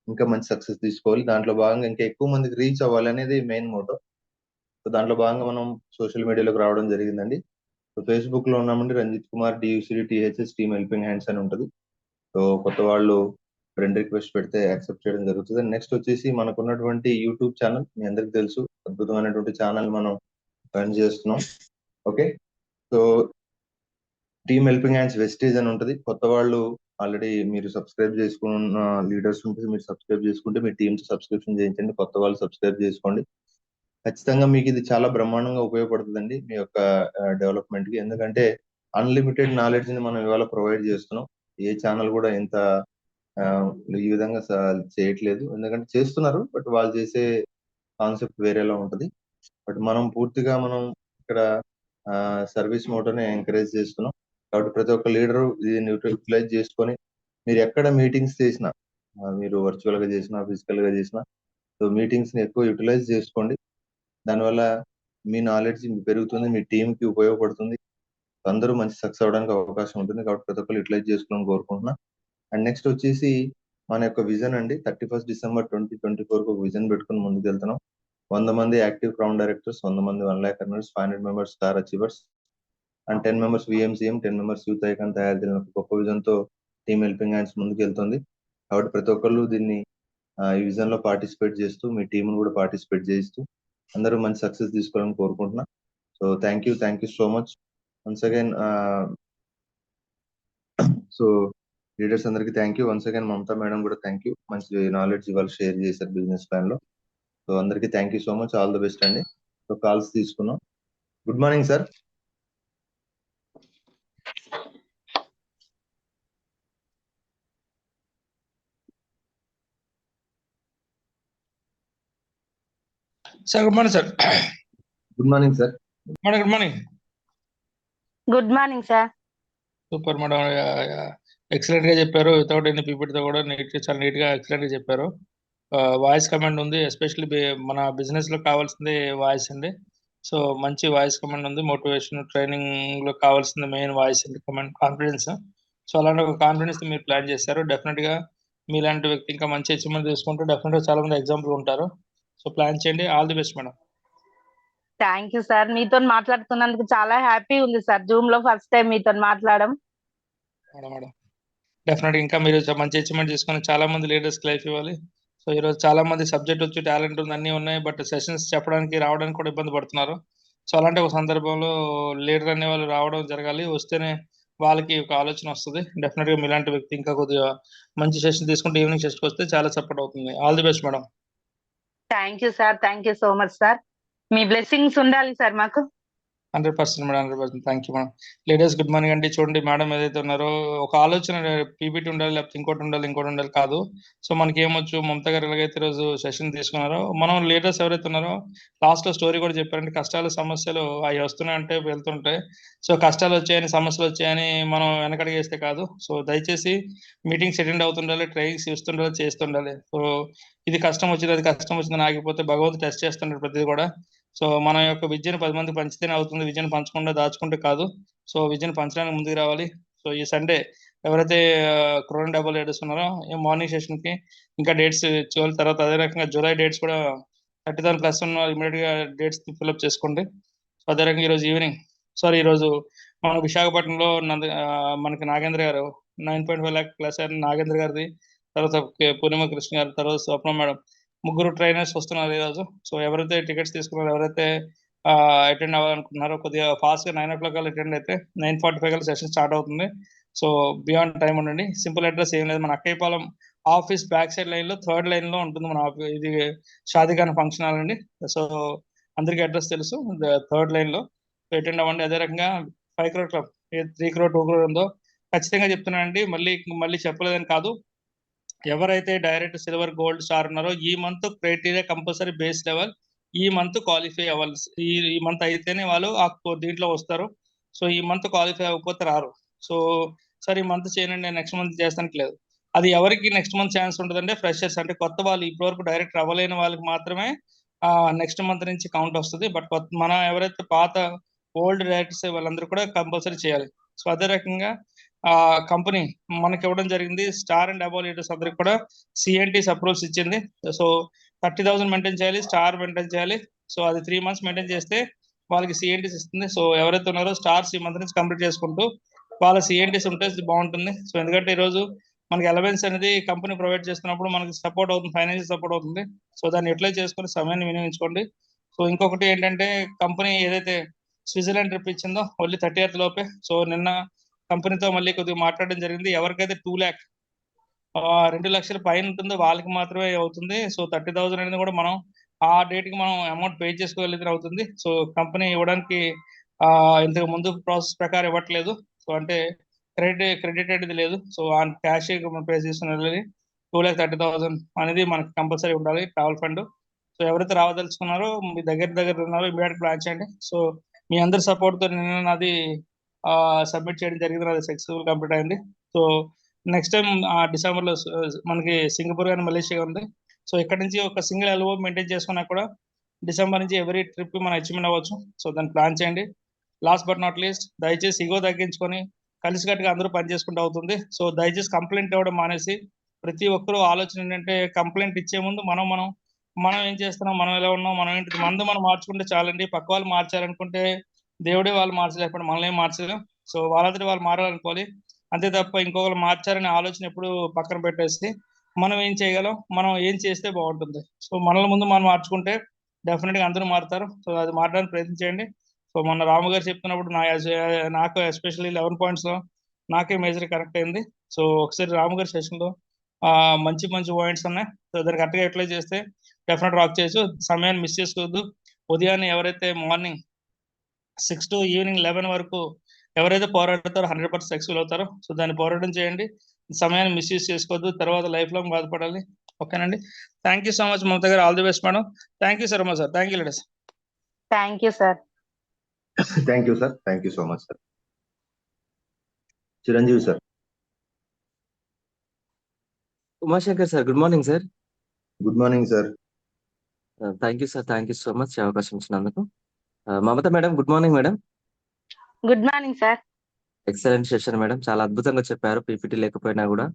ఇంకా మంచి సక్సెస్ తీసుకోవాలి. దాంట్లో భాగంగా ఇంకా ఎక్కువ మందికి రీచ్ అవ్వాలి అనేది మెయిన్ మోటో. సో దాంట్లో భాగంగా మనం సోషల్ మీడియాలోకి రావడం జరిగిందండి. సో ఫేస్బుక్ లో ఉన్నామండి, Ranjith Kumar DUCD-THS team helping hands అని ఉంటుంది. సో కొత్త వాళ్ళు ఫ్రెండ్ రిక్వెస్ట్ పెడితే యాక్సెప్ట్ చేయడం జరుగుతుంది. నెక్స్ట్ వచ్చేసి మనకు ఉన్నటువంటి యూట్యూబ్ ఛానల్ మీ అందరికి తెలుసు, అద్భుతమైనటువంటి ఛానల్ మనం రన్ చేస్తున్నాం. Okay, so team helping hands వెస్టేజ్ అని ఉంటుంది. కొత్త వాళ్ళు ఆల్రెడీ మీరు సబ్స్క్రైబ్ చేసుకున్న లీడర్స్ ఉంటే మీరు సబ్స్క్రైబ్ చేసుకుంటే మీ టీమ్ సబ్స్క్రిప్షన్ చేయించండి. కొత్త వాళ్ళు సబ్స్క్రైబ్ చేసుకోండి. ఖచ్చితంగా మీకు ఇది చాలా బ్రహ్మాండంగా ఉపయోగపడుతుందండి మీ యొక్క డెవలప్మెంట్ కి. ఎందుకంటే అన్లిమిటెడ్ నాలెడ్జ్ ని మనం ఇవాళ ప్రొవైడ్ చేస్తున్నాం. ఏ ఛానల్ కూడా ఇంత ఈ విధంగా చేయట్లేదు. ఎందుకంటే చేస్తున్నారు, బట్ వాళ్ళు చేసే కాన్సెప్ట్ వేరేలా ఉంటది. బట్ మనం పూర్తిగా మనం ఇక్కడ సర్వీస్ మోటోని ఎంకరేజ్ చేస్తున్నాం. కాబట్టి ప్రతి ఒక్క లీడరు దీన్ని యూటిలైజ్ చేసుకొని మీరు ఎక్కడ మీటింగ్స్ చేసినా, మీరు వర్చువల్ గా చేసినా ఫిజికల్ గా చేసినా, సో మీటింగ్స్ ని ఎక్కువ యూటిలైజ్ చేసుకోండి. దానివల్ల మీ నాలెడ్జ్ పెరుగుతుంది, మీ టీమ్ కి ఉపయోగపడుతుంది, అందరూ మంచి సక్సెస్ అవడానికి అవకాశం ఉంటుంది. కాబట్టి ప్రతి ఒక్కరు యూటిలైజ్ చేసుకోవాలని కోరుకుంటున్నా. అండ్ నెక్స్ట్ వచ్చేసి మన యొక్క విజన్ అండి. 31 డిసెంబర్ 2024 ఒక విజన్ పెట్టుకుని ముందుకు వెళ్తున్నాం. 100 మంది యాక్టివ్ క్రౌన్ డైరెక్టర్స్, 100 మంది 1,00,000 earners, 500 members star achievers and 10 members VMCM, 10 members youth icon తయారు చేసిన గొప్ప విజన్ తో టీమ్ హెల్పింగ్ హ్యాండ్స్ ముందుకు వెళ్తుంది. కాబట్టి ప్రతి ఒక్కళ్ళు దీన్ని ఈ విజన్ లో పార్టిసిపేట్ చేస్తూ మీ టీమ్ కూడా పార్టిసిపేట్ చేస్తూ అందరూ మంచి సక్సెస్ తీసుకోవాలని కోరుకుంటున్నా. So thank you so much once again. So leaders అందరికి thank you once again. Mamata madam కూడా థ్యాంక్ యూ, మంచి నాలెడ్జ్ ఇవాళ షేర్ చేశారు బిజినెస్ ప్లాన్ లో. సో అందరికి thank you so much, all the best అండి. సో కాల్స్ తీసుకున్నాం. Good morning sir. Sir good morning sir. Good morning sir. Good morning. Good morning sir. Super madam, excellent గా చెప్పారు. Without any పీపీటీతో కూడా చాలా neat గా excellent గా చెప్పారు. Voice command ఉంది, ఎస్పెషల్లీ మన బిజినెస్ లో కావాల్సింది వాయిస్ అండి. సో మంచి వాయిస్ కమాండ్ ఉంది. మోటివేషన్ ట్రైనింగ్ లో కావాల్సింది మెయిన్ వాయిస్ అండి, కమాండ్ కాన్ఫిడెన్స్. సో అలాంటి ఒక కాన్ఫిడెన్స్ మీరు ప్లాన్ చేశారు. డెఫినెట్ గా మీలాంటి వ్యక్తి ఇంకా మంచి అచీవ్మెంట్ తీసుకుంటే డెఫినెట్ గా చాలా మంది ఎగ్జాంపుల్ ఉంటారు. సో ప్లాన్ చేయండి. All the best madam. Thank you sir. మీతో మాట్లాడుతున్నందుకు చాలా హ్యాపీ ఉంది సార్. జూమ్ లో ఫస్ట్ టైం మీతో మాట్లాడడం. మేడం డెఫినెట్ ఇంకా మీరు మంచి అచీవ్మెంట్ చేసుకొని చాలా మంది లీడర్స్ కి లైఫ్ ఇవ్వాలి. సో ఈరోజు చాలా మంది సబ్జెక్ట్ వచ్చి టాలెంట్ ఉంది, అన్ని ఉన్నాయి, బట్ సెషన్స్ చెప్పడానికి రావడానికి కూడా ఇబ్బంది పడుతున్నారు. సో అలాంటి ఒక సందర్భంలో లీడర్ అనే వాళ్ళు రావడం జరగాలి. వస్తేనే వాళ్ళకి ఒక ఆలోచన వస్తుంది. డెఫినెట్ గా మీలాంటి వ్యక్తి ఇంకా కొద్దిగా మంచి సెషన్ తీసుకుంటే ఈవినింగ్ సెషన్కి వస్తే చాలా సపోర్ట్ అవుతుంది. All the best madam. Thank you sir, thank you so much sir. Me blessings ఉండాలి సార్ మాకు. 100% madam, 100%. Thank you madam. Ladies good morning అండి. చూడండి మేడం ఏదైతే ఉన్నారో ఒక ఆలోచన పీపీటీ ఉండాలి, లేకపోతే ఇంకోటి ఉండాలి కాదు. సో మనకి ఏమొచ్చు, మమతా గారు ఎలాగైతే ఈరోజు సెషన్ తీసుకున్నారో, మనం లీడర్స్ ఎవరైతే ఉన్నారో లాస్ట్ లో స్టోరీ కూడా చెప్పారండి. కష్టాలు సమస్యలు అవి వస్తున్నాయంటే వెళ్తుంటాయి. సో కష్టాలు వచ్చాయని, సమస్యలు వచ్చాయని మనం వెనకడిగి వేస్తే కాదు. సో దయచేసి మీటింగ్స్ అటెండ్ అవుతుండాలి, ట్రైనింగ్స్ ఇస్తుండాలి, చేస్తుండాలి. సో ఇది కష్టం వచ్చింది, అది కష్టం వచ్చిందని ఆగిపోతే భగవంతుడు టెస్ట్ చేస్తున్నాడు ప్రతిదీ కూడా. సో మన యొక్క విద్యను 10 మందికి పంచితేనే అవుతుంది. విద్యను పంచకుండా దాచుకుంటే కాదు. సో విద్యను పంచడానికి ముందుకు రావాలి. సో ఈ సండే ఎవరైతే క్రోన్ డబుల్ లీడర్స్ ఉన్నారో ఈ మార్నింగ్ సెషన్ కి ఇంకా డేట్స్ ఇచ్చేవాళ్ళు. తర్వాత అదే రకంగా జూలై డేట్స్ కూడా 30,000+ ఉన్న ఇమీడియట్ గా డేట్స్ ఫిల్అప్ చేసుకోండి. సో అదే రకంగా ఈరోజు మన విశాఖపట్నంలో మనకి నాగేంద్ర గారు 9.5 lakh ప్లస్ నాగేంద్ర గారిది, తర్వాత పూర్ణిమ కృష్ణ గారు, తర్వాత స్వప్న మేడం, ముగ్గురు ట్రైనర్స్ వస్తున్నారు ఈరోజు. సో ఎవరైతే టికెట్స్ తీసుకున్నారో, ఎవరైతే అటెండ్ అవ్వాలనుకుంటున్నారో కొద్దిగా ఫాస్ట్ గా 9 o'clock అటెండ్ అయితే 9:45 కల్లా సెషన్ స్టార్ట్ అవుతుంది. సో బియాండ్ టైం ఉండండి. సింపుల్ అడ్రస్ ఏం లేదు, మన Akkayyapalem office back side line లో 3rd lane లో ఉంటుంది మన ఇది షాదిఖాన్ ఫంక్షన్ హాల్ అండి. సో అందరికీ అడ్రస్ తెలుసు, 3rd lane లో అటెండ్ అవ్వండి. అదే రకంగా 5 crore క్లబ్ 3 crore 2 crore ఉందో ఖచ్చితంగా చెప్తున్నానండి. మళ్ళీ చెప్పలేదని కాదు, ఎవరైతే డైరెక్ట్ సిల్వర్ గోల్డ్ స్టార్ ఉన్నారో ఈ month criteria compulsory base level ఈ మంత్ క్వాలిఫై అవ్వాలి. ఈ మంత్ అయితేనే వాళ్ళు దీంట్లో వస్తారు. సో ఈ మంత్ క్వాలిఫై అవ్వకపోతే రారు. సో సరే ఈ మంత్ చేయనండి, నెక్స్ట్ మంత్ చేస్తానికి లేదు. అది ఎవరికి నెక్స్ట్ మంత్ ఛాన్స్ ఉంటుందంటే ఫ్రెషర్స్, అంటే కొత్త వాళ్ళు, ఇప్పటివరకు డైరెక్ట్ అవ్వలేని వాళ్ళకి మాత్రమే నెక్స్ట్ మంత్ నుంచి కౌంట్ వస్తుంది. బట్ మన ఎవరైతే పాత ఓల్డ్ డైరెక్టర్స్ వాళ్ళందరూ కూడా కంపల్సరీ చేయాలి. సో అదే రకంగా కంపెనీ మనకి ఇవ్వడం జరిగింది. స్టార్ అండ్ అబోవ్ లీడర్స్ అందరికి కూడా సిఎన్టీస్ అప్రూవల్స్ ఇచ్చింది. సో 30,000 మెయింటైన్ చేయాలి, స్టార్ మెయింటైన్ చేయాలి. సో అది 3 months మెయింటైన్ చేస్తే వాళ్ళకి సిఎన్టీస్ ఇస్తుంది. సో ఎవరైతే ఉన్నారో స్టార్స్ ఈ మంత్ నుంచి కంప్లీట్ చేసుకుంటూ వాళ్ళ సిఎన్టీస్ ఉంటే బాగుంటుంది. సో ఎందుకంటే ఈరోజు మనకి అలవెన్స్ అనేది కంపెనీ ప్రొవైడ్ చేస్తున్నప్పుడు మనకి సపోర్ట్ అవుతుంది, ఫైనాన్షియల్ సపోర్ట్ అవుతుంది. సో దాన్ని యూటిలైజ్ చేసుకుని సమయాన్ని వినియోగించుకోండి. సో ఇంకొకటి ఏంటంటే కంపెనీ ఏదైతే స్విట్జర్లాండ్ ట్రిప్ ఇచ్చిందో ఓన్లీ 30th లోపే. సో నిన్న కంపెనీతో మళ్ళీ కొద్దిగా మాట్లాడడం జరిగింది. ఎవరికైతే 2 lakh 2 లక్షల పైన ఉంటుందో వాళ్ళకి మాత్రమే అవుతుంది. సో 30,000 అనేది కూడా మనం ఆ డేట్ కి మనం అమౌంట్ పే చేసుకోగలిగితే అవుతుంది. సో కంపెనీ ఇవ్వడానికి ఇంతకు ముందు ప్రాసెస్ ప్రకారం ఇవ్వట్లేదు. సో అంటే క్రెడిట్ అనేది లేదు. సో ఆన్ క్యాష్ పే చేసుకున్నది 2,30,000 అనేది మనకి కంపల్సరీ ఉండాలి ట్రావెల్ ఫండ్. సో ఎవరైతే రావదలుచుకున్నారో మీ దగ్గర ఉన్నారో ఇమీడియట్ ప్లాన్ చేయండి. సో మీ అందరి సపోర్ట్ తో నిన్న నాది సబ్మిట్ చేయడం జరిగింది, అది సక్సెస్ఫుల్ కంప్లీట్ అయింది. సో నెక్స్ట్ టైం డిసెంబర్ లో మనకి సింగపూర్ కానీ మలేషియా ఉంది. సో ఇక్కడ నుంచి ఒక సింగిల్ ఎల్ఓ మెయింటైన్ చేసుకున్నా కూడా డిసెంబర్ నుంచి ఎవరీ ట్రిప్ మనం అచీవ్మెంట్ అవ్వచ్చు. సో దాన్ని ప్లాన్ చేయండి. లాస్ట్ బట్ నాట్ లీస్ట్, దయచేసి ఇగో తగ్గించుకొని కలిసికట్టుగా అందరూ పని చేసుకుంటూ అవుతుంది. సో దయచేసి కంప్లైంట్ ఇవ్వడం మానేసి ప్రతి ఒక్కరూ ఆలోచన ఏంటంటే కంప్లైంట్ ఇచ్చే ముందు మనం ఏం చేస్తున్నాం, మనం ఎలా ఉన్నాం, మనం ఏంటి, మనం మార్చుకుంటే చాలండి. పక్క వాళ్ళు మార్చాలనుకుంటే దేవుడే వాళ్ళు మార్చలేకపోతే మనల్ని ఏం మార్చలేం. సో వాళ్ళందరూ వాళ్ళు మారాలనుకోవాలి, అంతే తప్ప ఇంకొకరు మార్చారనే ఆలోచన ఎప్పుడు పక్కన పెట్టేసి మనం ఏం చేయగలం, మనం ఏం చేస్తే బాగుంటుంది. సో మనల్ని ముందు మనం మార్చుకుంటే డెఫినెట్ గా అందరూ మారుతారు. సో అది మారడానికి ప్రయత్నించండి. సో మొన్న రాము గారు చెప్తున్నప్పుడు నాకు ఎస్పెషల్లీ 11 points లో నాకే మేజర్ కరెక్ట్ అయింది. సో ఒకసారి రాము గారి సెషన్ లో మంచి పాయింట్స్ ఉన్నాయి. సో దాన్ని కరెక్ట్గా యూటిలైజ్ చేస్తే డెఫినెట్ రాక్ చేయొచ్చు. సమయాన్ని మిస్ చేసుకోవద్దు. ఉదయాన్నే ఎవరైతే మార్నింగ్ 6 to evening 11 వరకు ఎవరైతే పోరాడతారో 100% సక్సెస్ఫుల్ అవుతారో. సో దాన్ని పోరాటం చేయండి, సమయాన్ని మిస్యూజ్ చేసుకోవద్దు, తర్వాత లైఫ్ లాంగ్ బాధపడాలి. ఓకేనండి. Thank you so much Mamata గారు, all the best madam. Thank you sir sir. Thank you ladies. Thank you sir. Thank you sir. Thank you so much sir. Chiranjeevi sir. Umashankar sir, good morning sir. Good morning sir. Thank you sir, thank you so much అవకాశం ఇచ్చినందుకు. Mamata madam, good morning madam. Good morning sir. Excellent session madam, చాలా అద్భుతంగా చెప్పారు. PPT లేకపోయినా కూడా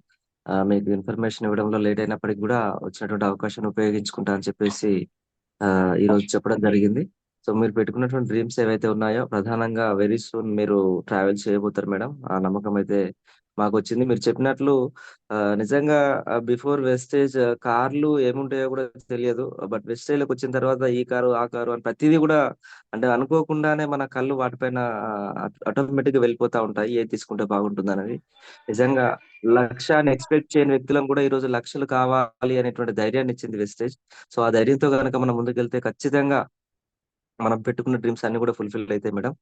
మీకు information ఇవ్వడంలో late అయినప్పటికీ కూడా వచ్చినటువంటి అవకాశాన్ని ఉపయోగించుకుంటా అని చెప్పేసి ఈ రోజు చెప్పడం జరిగింది. సో మీరు పెట్టుకున్నటువంటి డ్రీమ్స్ ఏవైతే ఉన్నాయో ప్రధానంగా వెరీ సూన్ మీరు ట్రావెల్ చేయబోతారు మేడం, ఆ నమ్మకం అయితే మాకు వచ్చింది. మీరు చెప్పినట్లు నిజంగా బిఫోర్ వెస్టేజ్ కార్లు ఏముంటాయో కూడా తెలియదు. బట్ వెస్టేజ్‌లోకి వచ్చిన తర్వాత ఈ కారు, ఆ కారు అని ప్రతీదీ కూడా అంటే అనుకోకుండానే మన కళ్ళు వాటిపైన ఆటోమేటిక్‌గా వెళ్ళిపోతా ఉంటాయి. ఏది తీసుకుంటే బాగుంటుందనేది. నిజంగా లక్ష్యాన్ని ఎక్స్‌పెక్ట్ చేయని వ్యక్తులం కూడా ఈరోజు లక్షలు కావాలి అనేటువంటి ధైర్యాన్ని ఇచ్చింది వెస్టేజ్. సో, ఆ ధైర్యంతో గనక మనం ముందుకెళ్తే ఖచ్చితంగా మనం పెట్టుకున్న డ్రీమ్స్ అన్నీ కూడా ఫుల్‌ఫిల్ అయితాయి మేడం.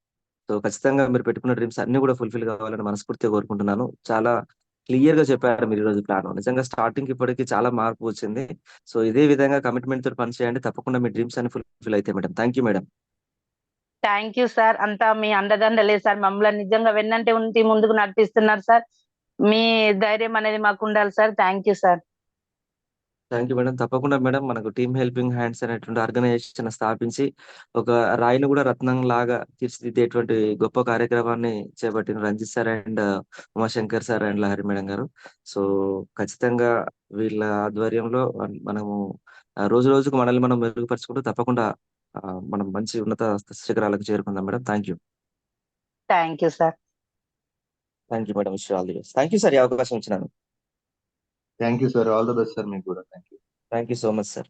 సో, ఖచ్చితంగా మీరు పెట్టుకున్న డ్రీమ్స్ అన్నీ కూడా ఫుల్‌ఫిల్ కావాలని మనస్ఫూర్తిగా కోరుకుంటున్నాను. చాలా క్లియర్‌గా చెప్పారు మీరు ఈరోజు ప్లాను. నిజంగా స్టార్టింగ్‌కి ఇప్పటికి చాలా మార్పు వచ్చింది. సో, ఇదే విధంగా కమిట్మెంట్‌తోటి పని చేయండి. తప్పకుండా మీ డ్రీమ్స్ అన్ని ఫుల్‌ఫిల్ అయితాయి madam. Thank you madam. Thank you sir. అంతా మీ అండదండలే సార్. మమ్మల్ని నిజంగా వెన్నంటే ఉండి ముందుకు నడిపిస్తున్నారు సార్. మీ ధైర్యం అనేది మాకుండాలి sir. Thank you sir. Thank you madam. తప్పకుండా మేడం మనకు టీమ్ హెల్పింగ్ హ్యాండ్స్ అనేటువంటి ఆర్గనైజేషన్ స్థాపించి, ఒక రాయిని కూడా రత్నంలాగా తీర్చిదిద్దేటువంటి గొప్ప కార్యక్రమాన్ని చేపట్టిన Ranjith sir and Umashankar sir and Lahari madam గారు. సో, ఖచ్చితంగా వీళ్ళ ఆధ్వర్యంలో మనము రోజు రోజుకు మనల్ని మనం మెరుగుపరుచుకుంటూ తప్పకుండా మనం మంచి ఉన్నత శిఖరాలకు చేరుకుందాం madam. Thank you. Thank you sir. Thank you madam. Wish you all the best. Thank you sir ఈ అవకాశం ఇచ్చినందుకు. Thank you sir. All the best sir మీకు కూడా. Thank you. Thank you so much sir.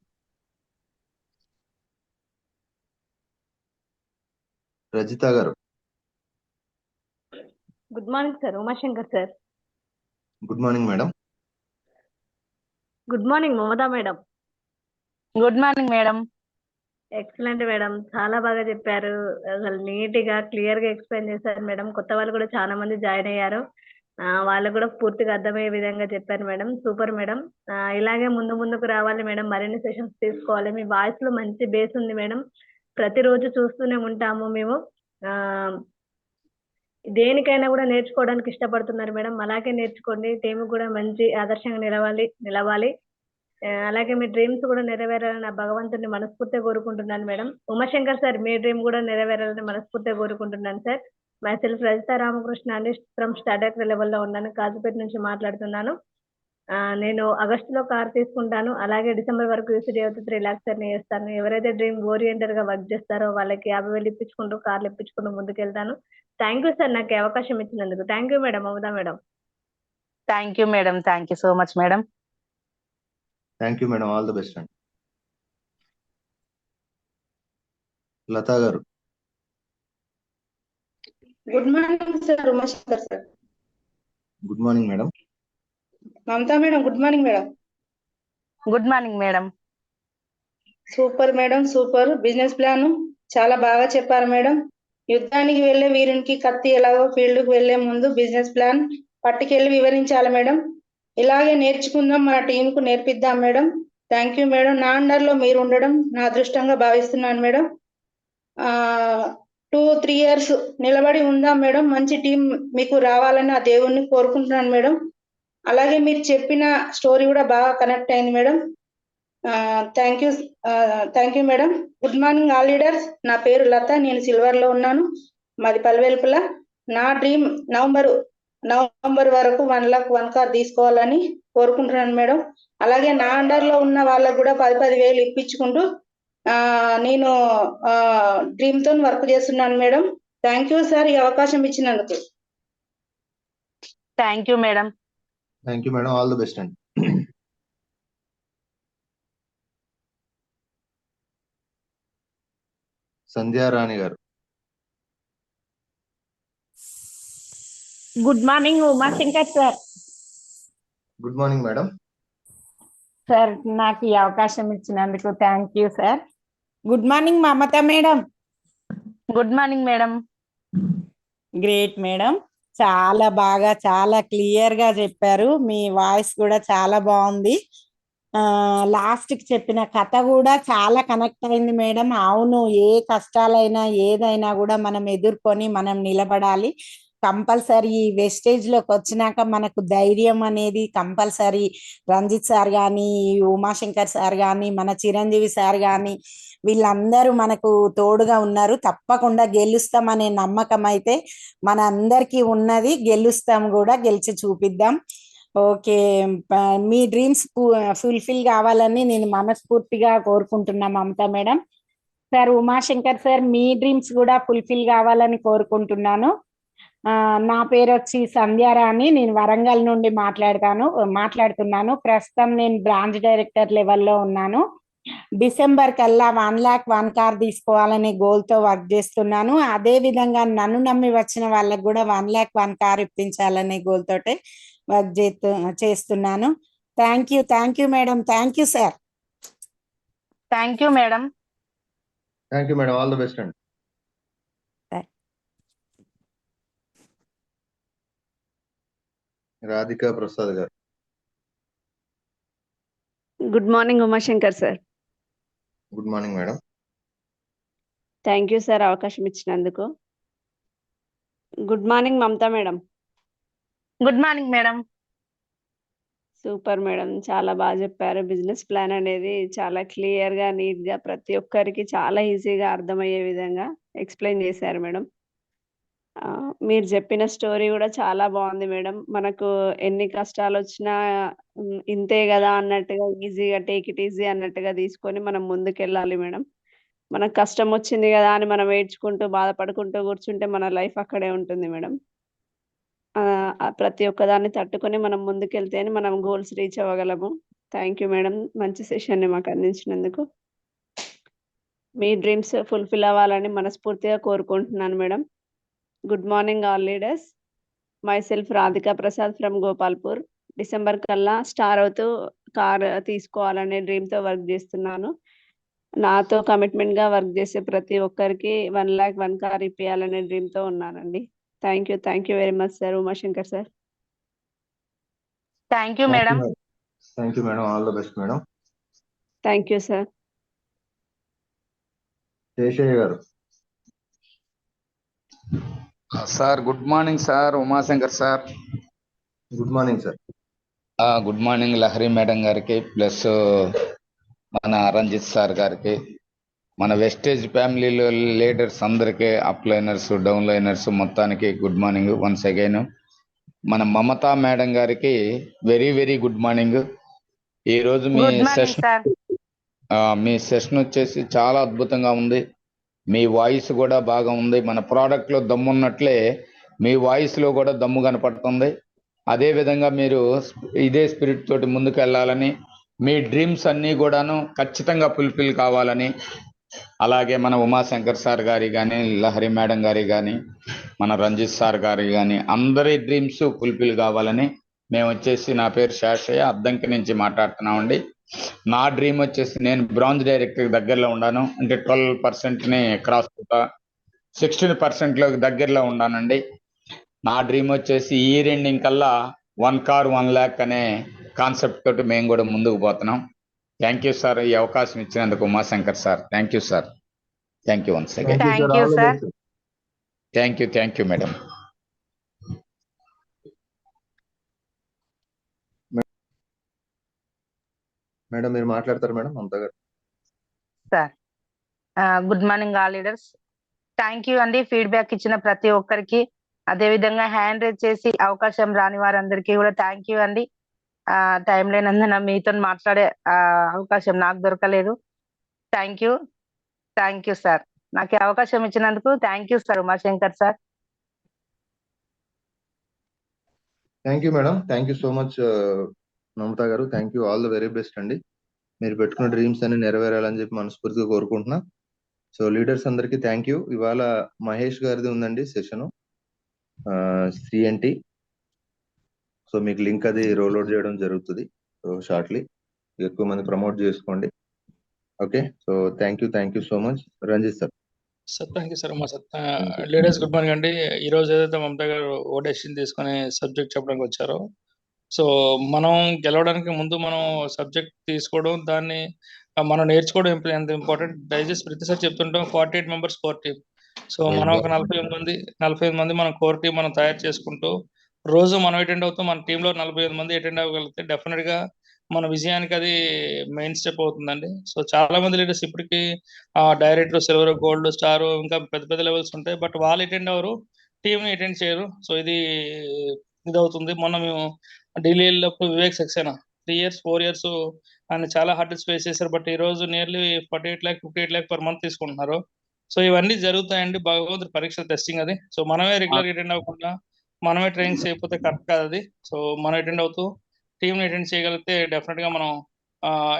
Rajitha గారు. Good morning sir. Umashankar sir. Good morning madam. Good morning Mamata madam. Good morning madam. Excellent madam. చాలా బాగా చెప్పారు. అసలు నీట్‌గా, క్లియర్‌గా ఎక్స్‌ప్లెయిన్ చేశారు మేడం. కొత్త వాళ్ళు కూడా చాలా మంది జాయిన్ అయ్యారు. వాళ్ళకి కూడా పూర్తిగా అర్థమయ్యే విధంగా చెప్పారు మేడం. Super madam. ఇలాగే ముందుకు రావాలి మేడం. మరిన్ని సెషన్స్ తీసుకోవాలి. మీ వాయిస్‌లో మంచి బేస్ ఉంది మేడం. ప్రతిరోజు చూస్తూనే ఉంటాము మేము. దేనికైనా కూడా నేర్చుకోవడానికి ఇష్టపడుతున్నారు మేడం. అలాగే నేర్చుకోండి. టీమ్‌కి కూడా మంచి ఆదర్శంగా నిలవాలి. అలాగే మీ డ్రీమ్స్ కూడా నెరవేరాలని ఆ భగవంతుడిని మనస్ఫూర్తిగా కోరుకుంటున్నాను మేడం. ఉమాశంకర్ సార్, మీ డ్రీమ్ కూడా నెరవేరాలని మనస్ఫూర్తిగా కోరుకుంటున్నాను sir. Myself Rajitha Ramakrishna అండి. ఫ్రమ్ స్టార్టప్ లెవెల్‌లో ఉన్నాను. కాజుపేట నుంచి మాట్లాడుతున్నాను. నేను ఆగస్టులో కార్ తీసుకుంటాను. అలాగే డిసెంబర్ వరకు యూసీడీ అవుతే 3 lakhs ఎర్న్ చేస్తాను. ఎవరైతే డ్రీమ్ ఓరియెంటెడ్‌గా వర్క్ చేస్తారో వాళ్ళకి 50,000 ఇప్పించుకుంటూ, కార్లు ఇప్పించుకుంటూ ముందుకెళ్తాను. థ్యాంక్ యూ సార్ నాకు ఈ అవకాశం ఇచ్చినందుకు. Thank you madam. Mamata madam. Thank you madam. Thank you so much madam. Thank you madam. All the best అండి. లతా గారు. Good morning sir. Umashankar sir. Good morning madam. Mamata madam. Good morning madam. Good morning madam. Super madam. Super. Business plan చాలా బాగా చెప్పారు madam. యుద్ధానికి వెళ్లే వీరునికి కత్తి ఎలాగో field కు వెళ్లే ముందు బిజినెస్ ప్లాన్ పట్టుకెళ్లి వివరించాలి మేడం. ఇలాగే నేర్చుకుందాం, మన టీం కు నేర్పిద్దాం మేడం. Thank you madam. నా అండర్ లో మీరు ఉండడం నా అదృష్టంగా భావిస్తున్నాను మేడం. 2-3 years నిలబడి ఉందాం మేడం. మంచి టీం మీకు రావాలని ఆ దేవుణ్ణి కోరుకుంటున్నాను మేడం. అలాగే మీరు చెప్పిన స్టోరీ కూడా బాగా కనెక్ట్ అయింది madam. Thank you madam. Good morning all leaders. నా పేరు లత. నేను సిల్వర్ లో ఉన్నాను. మాది పల్వెల్పుల. నా డ్రీమ్ నవంబర్ వరకు 1 lakh 1 car తీసుకోవాలని కోరుకుంటున్నాను మేడం. అలాగే నా అండర్ లో ఉన్న వాళ్ళకు కూడా 10,000 ఇప్పించుకుంటూ నేను డ్రీమ్ తో వర్క్ చేస్తున్నాను మేడం. థ్యాంక్ యూ సార్ ఈ అవకాశం ఇచ్చినందుకు. Thank you madam. Thank you madam. All the best అండి. సంధ్యారాణి గారు. Good morning Umashankar sir. Good morning madam. Sir నాకు ఈ అవకాశం ఇచ్చినందుకు thank you sir. Good morning Mamata madam. Good morning madam. Great madam. చాలా బాగా, చాలా క్లియర్ గా చెప్పారు. మీ వాయిస్ కూడా చాలా బాగుంది. లాస్ట్ కి చెప్పిన కథ కూడా చాలా కనెక్ట్ అయింది మేడం. అవును, ఏ కష్టాలైనా ఏదైనా కూడా మనం ఎదుర్కొని మనం నిలబడాలి. కంపల్సరీ ఈ వెస్టేజ్ లోకి వచ్చినాక మనకు ధైర్యం అనేది కంపల్సరీ. రంజిత్ సార్ కానీ, ఉమాశంకర్ సార్ కానీ, మన చిరంజీవి సార్ కానీ వీళ్ళందరూ మనకు తోడుగా ఉన్నారు. తప్పకుండా గెలుస్తామనే నమ్మకం అయితే మన అందరికీ ఉన్నది. గెలుస్తాం కూడా, గెలిచి చూపిద్దాం. ఓకే, మీ డ్రీమ్స్ ఫుల్ఫిల్ కావాలని నేను మనస్ఫూర్తిగా కోరుకుంటున్నా Mamata madam. Sir Umashankar sir, మీ డ్రీమ్స్ కూడా ఫుల్ఫిల్ కావాలని కోరుకుంటున్నాను. నా పేరు వచ్చి సంధ్యారాణి. నేను వరంగల్ నుండి మాట్లాడుతున్నాను. ప్రస్తుతం నేను బ్రాంచ్ డైరెక్టర్ లెవెల్లో ఉన్నాను. డిసెంబర్ కల్లా 1,00,000 కార్ తీసుకోవాలనే గోల్ తో వర్క్ చేస్తున్నాను. అదే విధంగా నన్ను నమ్మి వచ్చిన వాళ్ళకి కూడా 1,00,000 కార్ ఇప్పించాలనే గోల్ తోటే వర్క్ చేస్తున్నాను. Thank you madam. Thank you sir. Thank you madam. Thank you madam. All the best అండి. రాధికా ప్రసాద్ గారు. Good morning Umashankar sir. Good morning madam. Thank you sir అవకాశం ఇచ్చినందుకు. Good morning Mamata madam. Good morning madam. Super madam, చాలా బాగా చెప్పారు. Business plan అనేది చాలా clear గా, నీట్ గా, ప్రతి ఒక్కరికి చాలా ఈజీగా అర్థమయ్యే విధంగా ఎక్స్ప్లెయిన్ చేశారు మేడం. మీరు చెప్పిన స్టోరీ కూడా చాలా బాగుంది మేడం. మనకు ఎన్ని కష్టాలు వచ్చినా ఇంతే కదా అన్నట్టుగా, ఈజీగా టేక్ ఇట్ ఈజీ అన్నట్టుగా తీసుకొని మనం ముందుకెళ్ళాలి మేడం. మనకు కష్టం వచ్చింది కదా అని మనం ఏడ్చుకుంటూ బాధపడుకుంటూ కూర్చుంటే మన లైఫ్ అక్కడే ఉంటుంది మేడం. ప్రతి ఒక్కదాన్ని తట్టుకొని మనం ముందుకెళ్తేనే మనం గోల్స్ రీచ్ అవ్వగలము. థ్యాంక్ యూ మేడం, మంచి సెషన్ని మాకు అందించినందుకు. మీ డ్రీమ్స్ ఫుల్ఫిల్ అవ్వాలని మనస్ఫూర్తిగా కోరుకుంటున్నాను madam. Good morning all leaders. My self Radhika Prasad from Gopalpur. December కల్లా స్టార్ అవుతూ కార్ తీసుకోవాలనే డ్రీమ్తో వర్క్ చేస్తున్నాను. నాతో కమిట్మెంట్ గా వర్క్ చేసే ప్రతి ఒక్కరికి 1,00,000 కార్ ఇప్పించాలనే డ్రీమ్తో ఉన్నానండి. Thank you very much sir. Umashankar sir. Thank you madam. Thank you madam. All the best madam. Thank you sir. Sheshayya గారు. Sir good morning sir. Umashankar sir. Good morning sir. Good morning Lahari madam గారికి, plus మన Ranjith sir గారికి, మన Vestige ఫ్యామిలీలో leaders అందరికీ, up liners, down liners మొత్తానికి good morning once again. మన Mamata madam గారికి వెరీ వెరీ గుడ్ మార్నింగ్. ఈరోజు మీ సెషన్ వచ్చేసి చాలా అద్భుతంగా ఉంది. మీ వాయిస్ కూడా బాగా ఉంది. మన ప్రోడక్ట్లో దమ్ము ఉన్నట్లే మీ వాయిస్లో కూడా దమ్ము కనపడుతుంది. అదేవిధంగా మీరు ఇదే స్పిరిట్ తోటి ముందుకు వెళ్ళాలని, మీ డ్రీమ్స్ అన్నీ కూడాను ఖచ్చితంగా ఫుల్ఫిల్ కావాలని, అలాగే మన ఉమాశంకర్ సార్ గారి కానీ, లహరి మేడం గారి కానీ, మన రంజిత్ సార్ గారి కానీ అందరి డ్రీమ్స్ ఫుల్ఫిల్ కావాలని మేము వచ్చేసి, నా పేరు శేషయ్య, అద్దంకి నుంచి మాట్లాడుతున్నామండి. నా డ్రీమ్ వచ్చేసి నేను బ్రాంజ్ డైరెక్టర్ దగ్గరలో ఉన్నాను. అంటే 12%ని క్రాస్ అవుతా 16% దగ్గరలో ఉన్నానండి. నా డ్రీమ్ వచ్చేసి ఈ ఎండింగ్ కల్లా 1 కార్ 1,00,000 అనే కాన్సెప్ట్ తోటి మేము కూడా ముందుకు పోతున్నాం. థ్యాంక్ యూ సార్, ఈ అవకాశం ఇచ్చినందుకు Umashankar sir. Thank you sir. Thank you once again. Thank you madam. Madam మీరు మాట్లాడతారు మేడం. మమతా గారు. Sir good morning all leaders. Thank you అండి ఫీడ్బ్యాక్ ఇచ్చిన ప్రతి ఒక్కరికి. అదే విధంగా హ్యాండ్ రైజ్ చేసి అవకాశం రాని వారందరికీ కూడా థ్యాంక్ యూ అండి. టైం లేనందున మీతో మాట్లాడే అవకాశం నాకు దొరకలేదు. Thank you sir. నాకు ఈ అవకాశం ఇచ్చినందుకు thank you sir Umashankar sir. Thank you madam. Thank you so much Mamata గారు. Thank you. All the very best అండి. మీరు పెట్టుకున్న డ్రీమ్స్ అన్ని నెరవేరాలని చెప్పి మనస్ఫూర్తిగా కోరుకుంటున్నా. సో లీడర్స్ అందరికీ థ్యాంక్ యూ. ఇవాళ మహేష్ గారిది ఉందండి సెషన్ CNT. సో మీకు లింక్ అది రోల్అవుట్ చేయడం జరుగుతుంది. సో షార్ట్లీ ఎక్కువ మంది ప్రమోట్ చేసుకోండి. Okay. So thank you so much. Ranjith sir. Sir thank you sir. మా సార్ లేడీస్ గుడ్ మార్నింగ్ అండి. ఈరోజు ఏదైతే మమతా గారు ఓ డెసిషన్ తీసుకుని సబ్జెక్ట్ చెప్పడానికి వచ్చారో, సో మనం గెలవడానికి ముందు మనం సబ్జెక్ట్ తీసుకోవడం, దాన్ని మనం నేర్చుకోవడం ఎంత ఇంపార్టెంట్. దయచేసి ప్రతిసారి చెప్తుంటాం 48 మెంబర్స్ కోర్ టీమ్. సో మనం ఒక 45 మంది మన కోర్ టీం మనం తయారు చేసుకుంటూ రోజు మనం అటెండ్ అవుతాం. మన టీంలో 45 మంది అటెండ్ అవ్వగలిగితే డెఫినెట్ గా మన విజయానికి అది మెయిన్ స్టెప్ అవుతుందండి. సో చాలా మంది లీడర్స్ ఇప్పటికీ డైరెక్టర్, సిల్వర్, గోల్డ్, స్టార్ ఇంకా పెద్ద పెద్ద లెవెల్స్ ఉంటాయి, బట్ వాళ్ళు అటెండ్ అవ్వరు, టీంని అటెండ్ చేయరు. సో ఇది అవుతుంది. మొన్న మేము ఢిల్లీ వెళ్ళినప్పుడు వివేక్ సక్సేనా 3 years 4 years ఆయన చాలా హార్డ్ ఫేస్ చేశారు. బట్ ఈ రోజు nearly 48 lakh 58 lakh per month తీసుకుంటున్నారు. సో ఇవన్నీ జరుగుతాయండి, భగవంతుడి పరీక్ష టెస్టింగ్ అది. సో మనమే రెగ్యులర్ అటెండ్ అవ్వకుండా మనమే ట్రైనింగ్ చేయకపోతే కరెక్ట్ కాదు అది. సో మనం అటెండ్ అవుతూ టీంని అటెండ్ చేయగలిగితే డెఫినెట్ గా మనం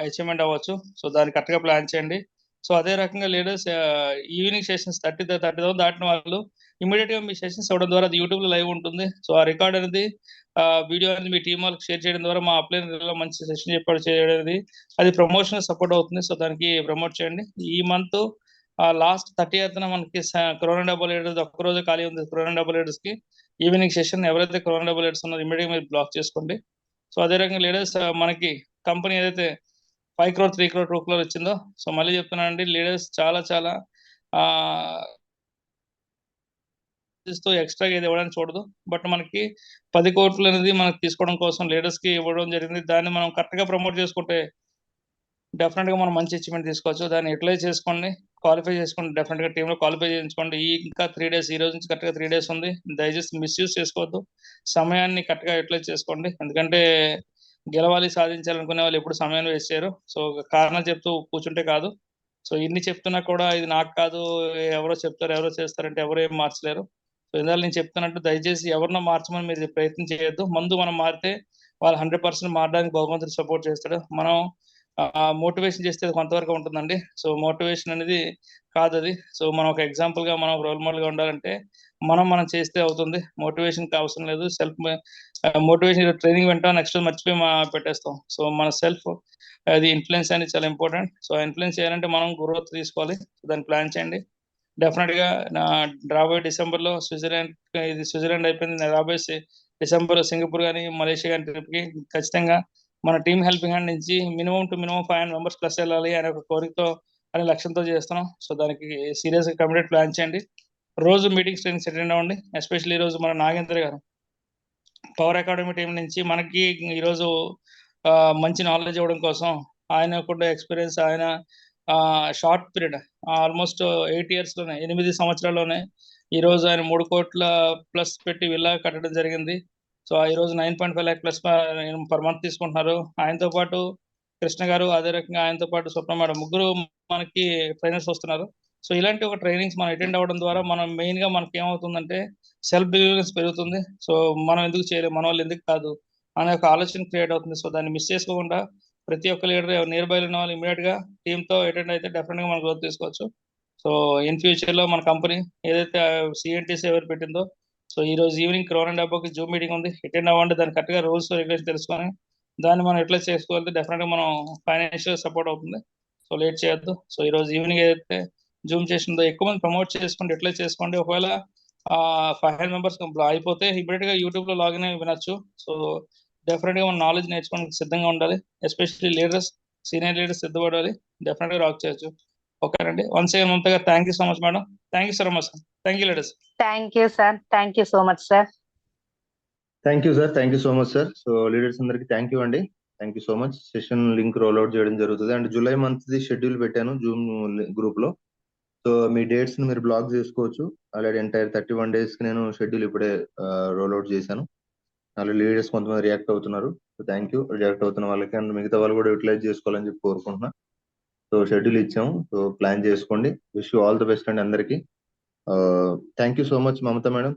అచీవ్మెంట్ అవ్వచ్చు. సో దాన్ని కరెక్ట్ గా ప్లాన్ చేయండి. సో అదే రకంగా లీడర్స్ ఈవినింగ్ సెషన్స్ 30,000 దాటిన వాళ్ళు ఇమీడియట్ గా మీ సెషన్స్ ఇవ్వడం ద్వారా అది యూట్యూబ్ లో లైవ్ ఉంటుంది. సో ఆ రికార్డ్ అనేది వీడియో అనేది మీ టీం వాళ్ళకి షేర్ చేయడం ద్వారా మా అప్లైన్ మంచి సెషన్ చెప్పాడు చేయడం అనేది అది ప్రమోషన్ సపోర్ట్ అవుతుంది. సో దానికి ప్రమోట్ చేయండి. ఈ మంత్ లాస్ట్ 30th మనకి కరోనా డబుల్ లీడర్స్ ఒక్క రోజు ఖాళీ ఉంది. కరోనా డబుల్ లీడర్స్ కి ఈవినింగ్ సెషన్ ఎవరైతే కరోనా డబుల్ లీడర్స్ ఉన్నారో ఇమీడియట్ మీరు బ్లాక్ చేసుకోండి. సో అదే రకంగా లీడర్స్ మనకి కంపెనీ ఏదైతే 5 crore 3 crore 2 crore వచ్చిందో, సో మళ్ళీ చెప్తున్నానండి, లీడర్స్ చాలా చాలా ఎక్స్ట్రా ఏది ఇవ్వడానికి చూడదు. బట్ మనకి 10 కోట్లు అనేది మనకి తీసుకోవడం కోసం లీడర్స్ కి ఇవ్వడం జరిగింది. దాన్ని మనం కరెక్ట్ గా ప్రమోట్ చేసుకుంటే డెఫినెట్ గా మనం మంచి అచీవ్మెంట్ తీసుకోవచ్చు. దాన్ని యూటిలైజ్ చేసుకోండి, క్వాలిఫై చేసుకోండి, డెఫినెట్ గా టీమ్ లో క్వాలిఫై చేయించుకోండి. ఇంకా 3 days, ఈ రోజు నుంచి కరెక్ట్ గా 3 days ఉంది. దయచేసి మిస్యూజ్ చేసుకోవద్దు, సమయాన్ని కరెక్ట్ గా యూటిలైజ్ చేసుకోండి. ఎందుకంటే గెలవాలి సాధించాలనుకునే వాళ్ళు ఎప్పుడు సమయాన్ని వేస్ట్ చేయరు. సో కారణాలు చెప్తూ కూర్చుంటే కాదు. సో ఇన్ని చెప్తున్నా కూడా ఇది నాకు కాదు, ఎవరో చెప్తారు ఎవరో చేస్తారంటే ఎవరు ఏం మార్చలేరు. సో ఇందాక నేను చెప్తున్నట్టు దయచేసి ఎవరినో మార్చమని మీరు ప్రయత్నం చేయొద్దు. ముందు మనం మారితే వాళ్ళు 100% మారడానికి భగవంతుడు సపోర్ట్ చేస్తాడు. మనం మోటివేషన్ చేస్తే కొంతవరకు ఉంటుందండి. సో మోటివేషన్ అనేది కాదు అది. సో మనం ఒక ఎగ్జాంపుల్ గా మనం రోల్ మోడల్ గా ఉండాలంటే మనం చేస్తే అవుతుంది. మోటివేషన్ అవసరం లేదు. సెల్ఫ్ మోటివేషన్ ట్రైనింగ్ వెంట నెక్స్ట్ మర్చిపోయి పెట్టేస్తాం. సో మన సెల్ఫ్ అది ఇన్ఫ్లుయెన్స్ అనేది చాలా ఇంపార్టెంట్. సో ఇన్ఫ్లుయెన్స్ చేయాలంటే మనం గ్రోత్ తీసుకోవాలి. దాన్ని ప్లాన్ చేయండి. డెఫినెట్ గా రాబోయే డిసెంబర్ లో స్విట్జర్లాండ్ అయిపోయింది. రాబోయే డిసెంబర్ సింగపూర్ కానీ మలేషియా కానీ ట్రిప్ కి ఖచ్చితంగా మన టీమ్ హెల్పింగ్ హ్యాండ్ నుంచి మినిమం 500 members ప్లస్ వెళ్ళాలి అనే ఒక కోరికతో అనే లక్ష్యంతో చేస్తున్నాం. సో దానికి సీరియస్ గా కమిటెడ్ ప్లాన్ చేయండి. రోజు మీటింగ్స్ ట్రైనింగ్స్ అటెండ్ అవ్వండి. ఎస్పెషల్లీ ఈ రోజు మన నాగేంద్ర గారు పవర్ అకాడమీ టీం నుంచి మనకి ఈరోజు మంచి నాలెడ్జ్ ఇవ్వడం కోసం ఆయన కూడా ఎక్స్పీరియన్స్, ఆయన షార్ట్ పీరియడ్ ఆల్మోస్ట్ 8 years లోనే 8 సంవత్సరాల్లోనే ఈ రోజు ఆయన 3 కోట్ల ప్లస్ పెట్టి విల్లా కట్టడం జరిగింది. సో ఈ రోజు 9.5 lakh ప్లస్ పర్ మంత్ తీసుకుంటున్నారు. ఆయనతో పాటు కృష్ణ గారు, అదే రకంగా ఆయనతో పాటు స్వప్న మేడం, ముగ్గురు మనకి ట్రైనర్స్ వస్తున్నారు. సో ఇలాంటి ఒక ట్రైనింగ్స్ మనం అటెండ్ అవ్వడం ద్వారా మనం మెయిన్ గా మనకి ఏమవుతుందంటే సెల్ఫ్ బిలీవ్నెస్ పెరుగుతుంది. సో మనం ఎందుకు చేయలేము, మన వాళ్ళు ఎందుకు కాదు అనే ఒక ఆలోచన క్రియేట్ అవుతుంది. సో దాన్ని మిస్ చేసుకోకుండా ప్రతి ఒక్క లీడర్ నియర్ బై ఉన్న వాళ్ళు ఇమీడియట్ గా టీమ్ తో అటెండ్ అయితే డెఫినెట్ గా మనం గ్రోత్ తీసుకోవచ్చు. సో ఇన్ ఫ్యూచర్ లో మన కంపెనీ ఏదైతే సిఎన్టీసీ ఎవరు పెట్టిందో, సో ఈ రోజు ఈవినింగ్ కరోనా డబ్బాకి జూమ్ మీటింగ్ ఉంది, అటెండ్ అవ్వండి. దాని కరెక్ట్ గా రూల్స్ రెగ్యులేషన్ తెలుసుకొని దాన్ని మనం ఎట్లా చేసుకోవాలి, డెఫినెట్ గా మనం ఫైనాన్షియల్ సపోర్ట్ అవుతుంది. సో లేట్ చేయొద్దు. సో ఈ రోజు ఈవినింగ్ ఏదైతే జూమ్ చేసిందో ఎక్కువ మంది ప్రమోట్ చేసుకోండి, ఎట్లా చేసుకోండి. ఒకవేళ 500 members అయిపోతే ఇమీడియట్ గా యూట్యూబ్ లో లాగిన్ అయి వినొచ్చు. సో డెఫినెట్ గా మన నాలెడ్జ్ నేర్చుకోవడానికి సిద్ధంగా ఉండాలి. ఎస్పెషల్లీ లీడర్స్, సీనియర్ లీడర్స్ సిద్ధపడాలి. డెఫినెట్ గా రాక్ చేయొచ్చు. ఓకేనండి. వన్స్ అగైన్ మమతా గారు, thank you so much madam. Thank you so much. Thank you leaders. Thank you sir. Thank you so much sir. Thank you sir. Thank you so much sir. So leaders అందరికి thank you అండి. Thank you so much. Session link roll out చేయడం జరుగుతుంది. And July month the schedule పెట్టాను Zoom group లో. So మీ dates ని మీరు black చేసుకోవచ్చు. Already entire 31 days కి నేను షెడ్యూల్ ఇప్పుడే రోల్ అవుట్ చేశాను. ఆల్రెడీ లీడర్స్ కొంతమంది రియాక్ట్ అవుతున్నారు. సో థ్యాంక్ యూ రియాక్ట్ అవుతున్న వాళ్ళకి. అండ్ మిగతా వాళ్ళు కూడా యూటిలైజ్ చేసుకోవాలని చెప్పి కోరుకుంటున్నా. సో షెడ్యూల్ ఇచ్చాము. సో ప్లాన్ చేసుకోండి. Wish you all the best అండి అందరికి. Thank you so much Mamata madam.